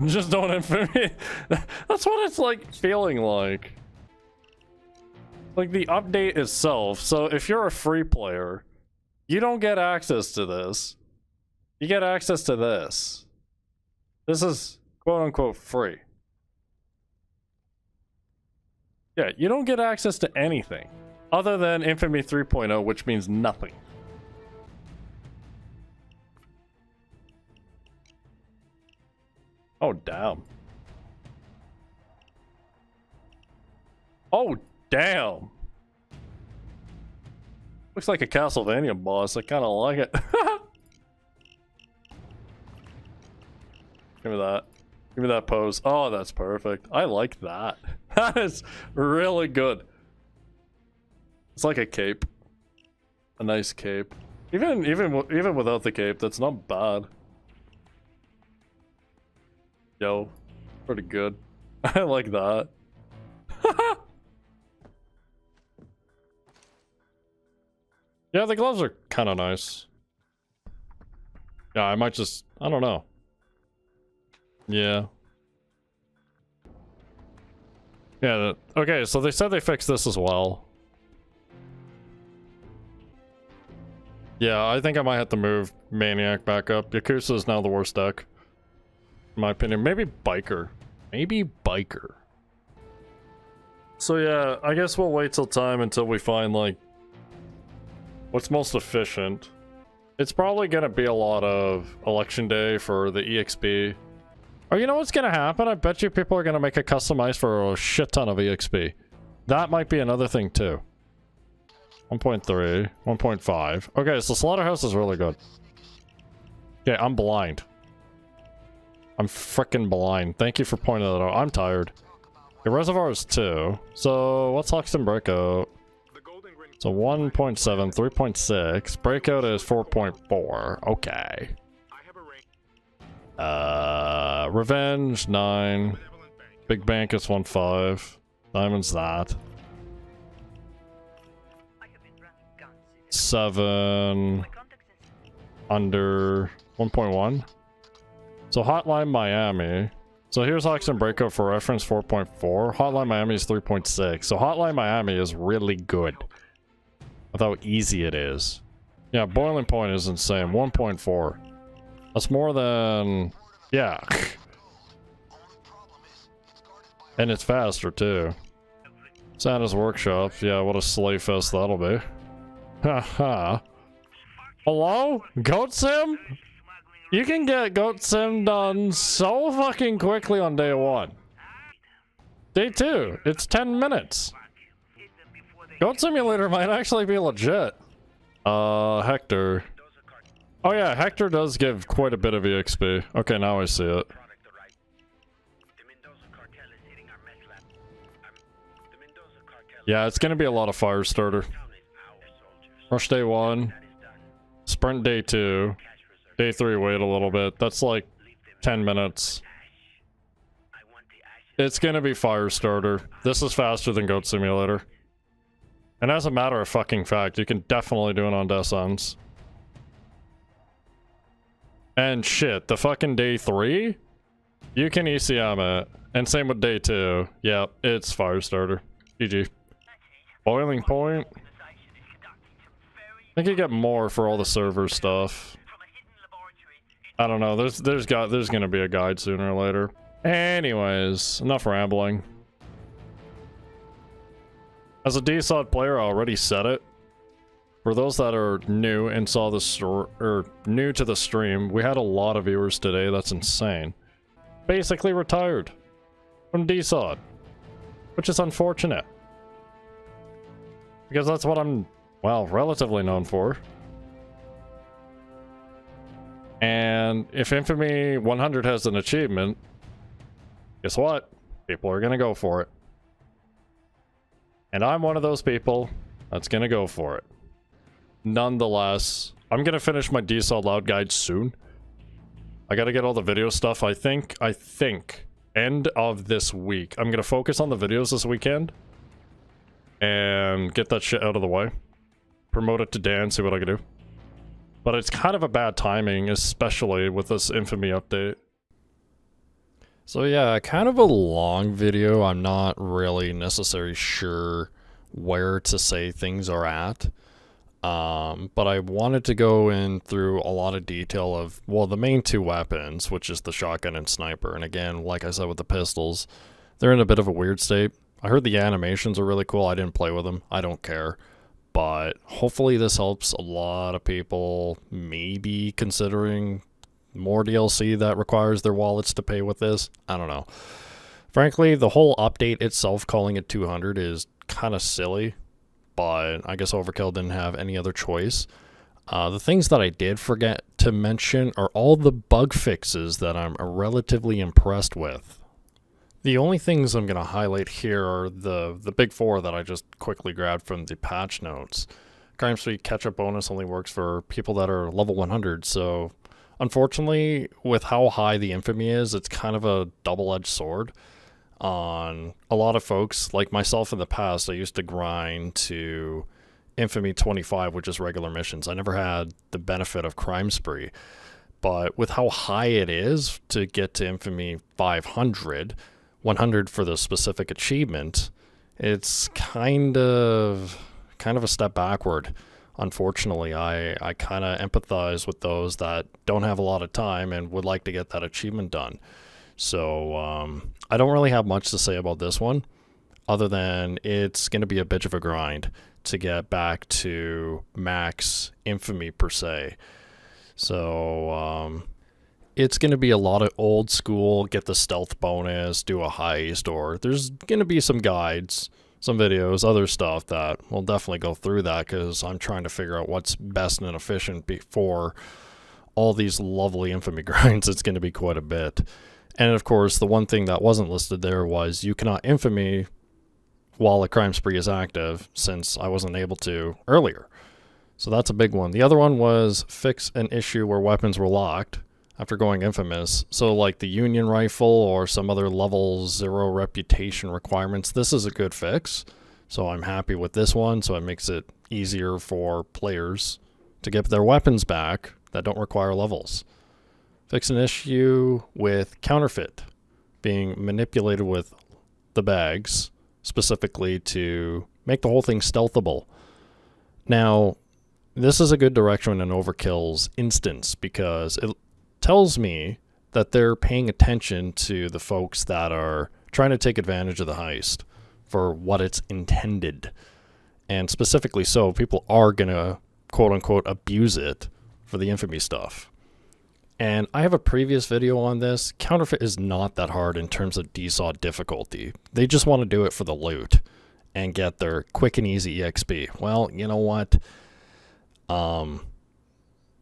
Just don't infamy. That's what it's like feeling like. Like the update itself. So if you're a free player, you don't get access to this. You get access to this. This is quote unquote free. Yeah, you don't get access to anything other than Infamy 3.0, which means nothing. Oh, damn. Oh, damn. Looks like a Castlevania boss. I kind of like it. Give me that. Give me that pose. Oh, that's perfect. I like that. That is really good. It's like a cape. A nice cape. Even without the cape, that's not bad. Yo, pretty good. I like that. Yeah, the gloves are kind of nice. Yeah, I might just... I don't know. Yeah. Yeah, okay, so they said they fixed this as well. Yeah, I think I might have to move Maniac back up. Yakuza is now the worst deck. In my opinion. Maybe Biker. Maybe Biker. So yeah, I guess we'll wait till time until we find, like, what's most efficient. It's probably gonna be a lot of Election Day for the EXP. Or you know what's gonna happen? I bet you people are gonna make a custom ice for a shit ton of EXP. That might be another thing too. 1.3, 1.5. Okay, so Slaughterhouse is really good. Okay, I'm blind. I'm frickin' blind. Thank you for pointing that out. I'm tired. The reservoir is 2. So what's Heist and Breakout? So 1.7, 3.6. Breakout is 4.4. Okay. Revenge 9. Big Bank is 1.5. Diamond's that. 7. Under 1.1. So Hotline Miami. So here's Heist and Breakout for reference 4.4. Hotline Miami is 3.6. So Hotline Miami is really good. With how easy it is. Yeah, Boiling Point is insane. 1.4. That's more than... Yeah. And it's faster too. Santa's Workshop. Yeah, what a sleigh fest that'll be. Haha. Hello? Goat Sim? You can get Goat Sim done so fucking quickly on day 1. Day 2, it's 10 minutes. Goat Simulator might actually be legit. Hector. Oh yeah, Hector does give quite a bit of EXP. Okay, now I see it. Yeah, it's gonna be a lot of Firestarter. Rush day 1. Sprint day 2. Day 3, wait a little bit. That's like 10 minutes. It's gonna be Firestarter. This is faster than Goat Simulator. And as a matter of fucking fact, you can definitely do it on DSODs. And shit, the fucking day 3? You can ECM it. And same with day 2. Yep, it's Firestarter. GG. Boiling Point. I think you get more for all the server stuff. I don't know, there's gonna be a guide sooner or later. Anyways, enough rambling. As a DSOD player, I already said it. For those that are new and saw the new to the stream, we had a lot of viewers today. That's insane. Basically retired from DSOD, which is unfortunate because that's what I'm, well, relatively known for. And if Infamy 100 has an achievement, guess what? People are gonna go for it. And I'm one of those people that's gonna go for it. Nonetheless, I'm gonna finish my DSOD Loud guide soon. I gotta get all the video stuff. I think, end of this week. I'm gonna focus on the videos this weekend. And get that shit out of the way. Promote it to Dan, see what I can do. But it's kind of a bad timing, especially with this Infamy update. So yeah, kind of a long video. I'm not really necessarily sure where to say things are at. But I wanted to go in through a lot of detail of, well, the main 2 weapons, which is the shotgun and sniper. And again, like I said with the pistols, they're in a bit of a weird state. I heard the animations are really cool. I didn't play with them. I don't care. But hopefully this helps a lot of people maybe considering more DLC that requires their wallets to pay with this. I don't know. Frankly, the whole update itself, calling it 200, is kind of silly. But I guess Overkill didn't have any other choice. The things that I did forget to mention are all the bug fixes that I'm relatively impressed with. The only things I'm going to highlight here are the big 4 that I just quickly grabbed from the patch notes. Crime Street catch-up bonus only works for people that are level 100, so unfortunately, with how high the Infamy is, it's kind of a double-edged sword. On a lot of folks, like myself in the past, I used to grind to Infamy 25, which is regular missions. I never had the benefit of Crime Spree, but with how high it is to get to Infamy 500, 100 for the specific achievement, it's kind of a step backward. Unfortunately, I kind of empathize with those that don't have a lot of time and would like to get that achievement done. So I don't really have much to say about this one, other than it's going to be a bitch of a grind to get back to max Infamy per se. So it's going to be a lot of old school, get the stealth bonus, do a heist, or there's going to be some guides, some videos, other stuff that we'll definitely go through that because I'm trying to figure out what's best and efficient before all these lovely infamy grinds, it's going to be quite a bit. And of course, the one thing that wasn't listed there was you cannot infamy while a crime spree is active, since I wasn't able to earlier. So that's a big one. The other one was fix an issue where weapons were locked after going infamous. So like the Union rifle or some other level 0 reputation requirements, this is a good fix. So I'm happy with this one. So it makes it easier for players to get their weapons back that don't require levels. Fix an issue with Counterfeit being manipulated with the bags, specifically to make the whole thing stealthable. Now, this is a good direction in Overkill's instance because it tells me that they're paying attention to the folks that are trying to take advantage of the heist for what it's intended. And specifically so, people are going to, quote-unquote, abuse it for the infamy stuff. And I have a previous video on this. Counterfeit is not that hard in terms of DSOD difficulty. They just want to do it for the loot and get their quick and easy EXP. Well, you know what?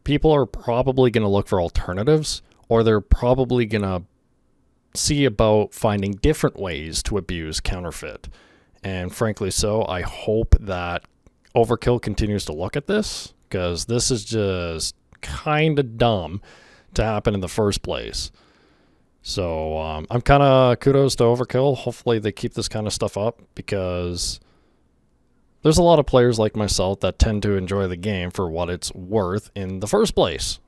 People are probably going to look for alternatives, or they're probably going to see about finding different ways to abuse Counterfeit. And frankly so, I hope that Overkill continues to look at this, because this is just kind of dumb to happen in the first place. So I'm kind of kudos to Overkill. Hopefully they keep this kind of stuff up, because there's a lot of players like myself that tend to enjoy the game for what it's worth in the first place.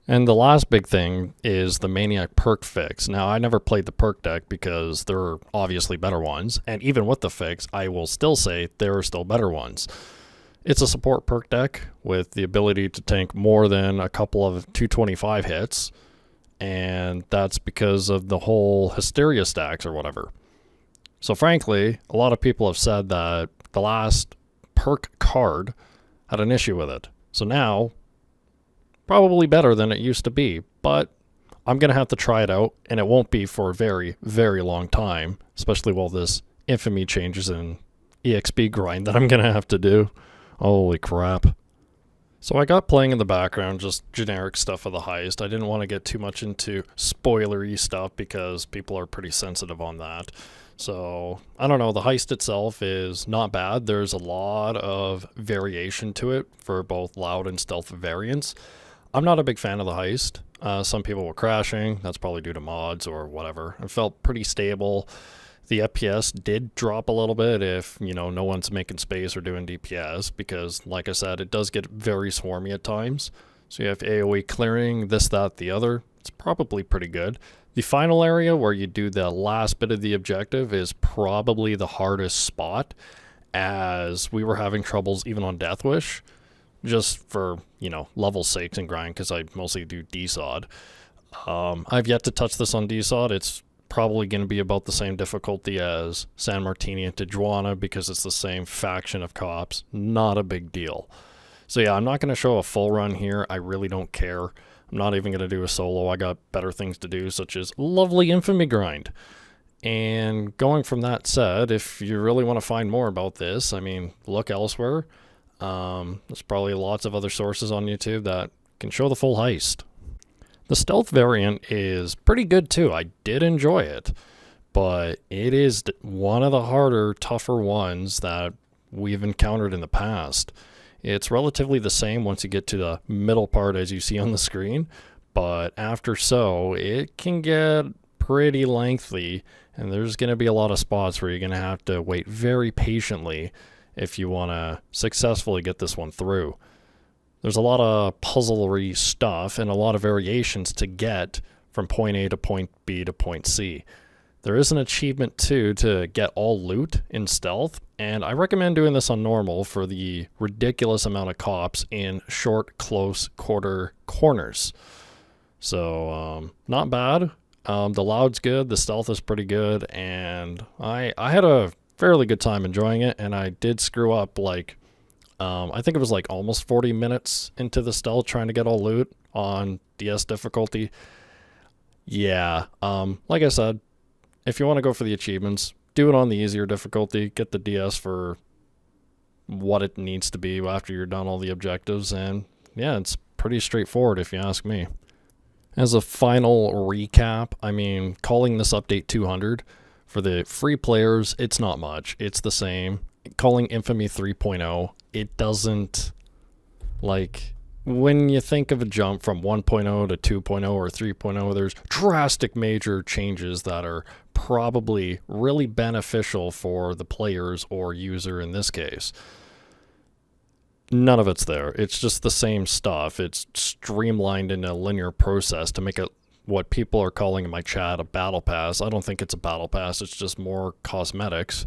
And the last big thing is the Maniac perk fix. Now, I never played the perk deck because there are obviously better ones, and even with the fix, I will still say there are still better ones. It's a support perk deck with the ability to tank more than a couple of 225 hits, and that's because of the whole hysteria stacks or whatever. So frankly, a lot of people have said that the last perk card had an issue with it. So now, probably better than it used to be, but I'm going to have to try it out, and it won't be for a very, very long time, especially while this infamy changes in EXP grind that I'm going to have to do. Holy crap. So I got playing in the background, just generic stuff of the heist. I didn't want to get too much into spoilery stuff because people are pretty sensitive on that. So, I don't know, the heist itself is not bad. There's a lot of variation to it for both loud and stealth variants. I'm not a big fan of the heist. Some people were crashing. That's probably due to mods or whatever. It felt pretty stable. The FPS did drop a little bit if, you know, no one's making space or doing DPS, because, like I said, it does get very swarmy at times. So you have AoE clearing, this, that, the other. It's probably pretty good. The final area where you do the last bit of the objective is probably the hardest spot, as we were having troubles even on Death Wish, just for, you know, level sakes and grind, because I mostly do DSOD. I've yet to touch this on DSOD. It's probably going to be about the same difficulty as San Martini and Tijuana, because it's the same faction of cops. Not a big deal. So yeah, I'm not going to show a full run here. I really don't care. I'm not even going to do a solo. I got better things to do, such as lovely infamy grind. And going from that said, if you really want to find more about this, I mean, look elsewhere. There's probably lots of other sources on YouTube that can show the full heist. The stealth variant is pretty good too. I did enjoy it, but it is one of the harder, tougher ones that we've encountered in the past. It's relatively the same once you get to the middle part as you see on the screen, but after so, it can get pretty lengthy, and there's going to be a lot of spots where you're going to have to wait very patiently if you want to successfully get this one through. There's a lot of puzzlery stuff and a lot of variations to get from point A to point B to point C. There is an achievement too to get all loot in stealth, and I recommend doing this on normal for the ridiculous amount of cops in short, close quarter corners. So, not bad. The loud's good, the stealth is pretty good, and I had a fairly good time enjoying it, and I did screw up like, I think it was like almost 40 minutes into the stealth trying to get all loot on DS difficulty. Yeah, like I said, if you want to go for the achievements, do it on the easier difficulty, get the DS for what it needs to be after you're done all the objectives, and yeah, it's pretty straightforward if you ask me. As a final recap, I mean, calling this update 200, for the free players, it's not much. It's the same. Calling Infamy 3.0, it doesn't, like, when you think of a jump from 1.0 to 2.0 or 3.0, there's drastic major changes that are probably really beneficial for the players or user in this case. None of it's there. It's just the same stuff. It's streamlined in a linear process to make it what people are calling in my chat a battle pass. I don't think it's a battle pass. It's just more cosmetics.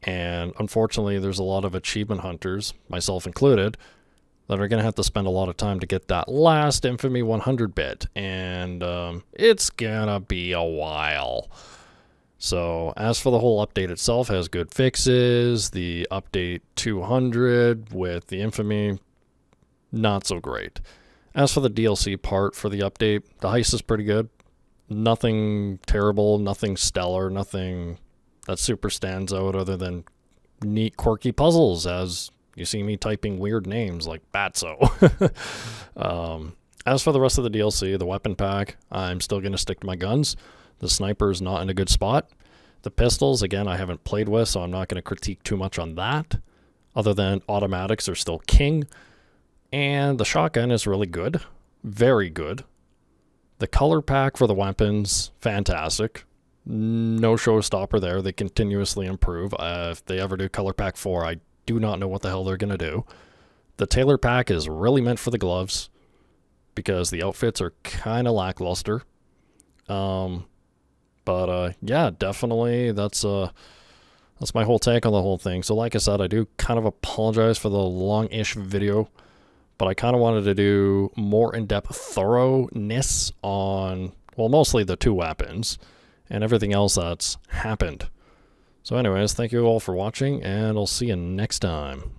And unfortunately, there's a lot of achievement hunters, myself included, that are going to have to spend a lot of time to get that last Infamy 100 bit. And it's going to be a while. So as for the whole update itself, has good fixes. The update 200 with the Infamy, not so great. As for the DLC part for the update, the heist is pretty good. Nothing terrible, nothing stellar, nothing that super stands out other than neat, quirky puzzles, as you see me typing weird names like Batso. As for the rest of the DLC, the weapon pack, I'm still going to stick to my guns. The sniper's not in a good spot. The pistols, again, I haven't played with, so I'm not going to critique too much on that, other than automatics are still king. And the shotgun is really good. Very good. The color pack for the weapons, fantastic. No showstopper there. They continuously improve. If they ever do color pack 4, I do not know what the hell they're going to do. The Tailor pack is really meant for the gloves because the outfits are kind of lackluster. But yeah, definitely that's my whole take on the whole thing. So like I said, I do kind of apologize for the long-ish video, but I kind of wanted to do more in-depth thoroughness on, well, mostly the 2 weapons and everything else that's happened. So anyways, thank you all for watching, and I'll see you next time.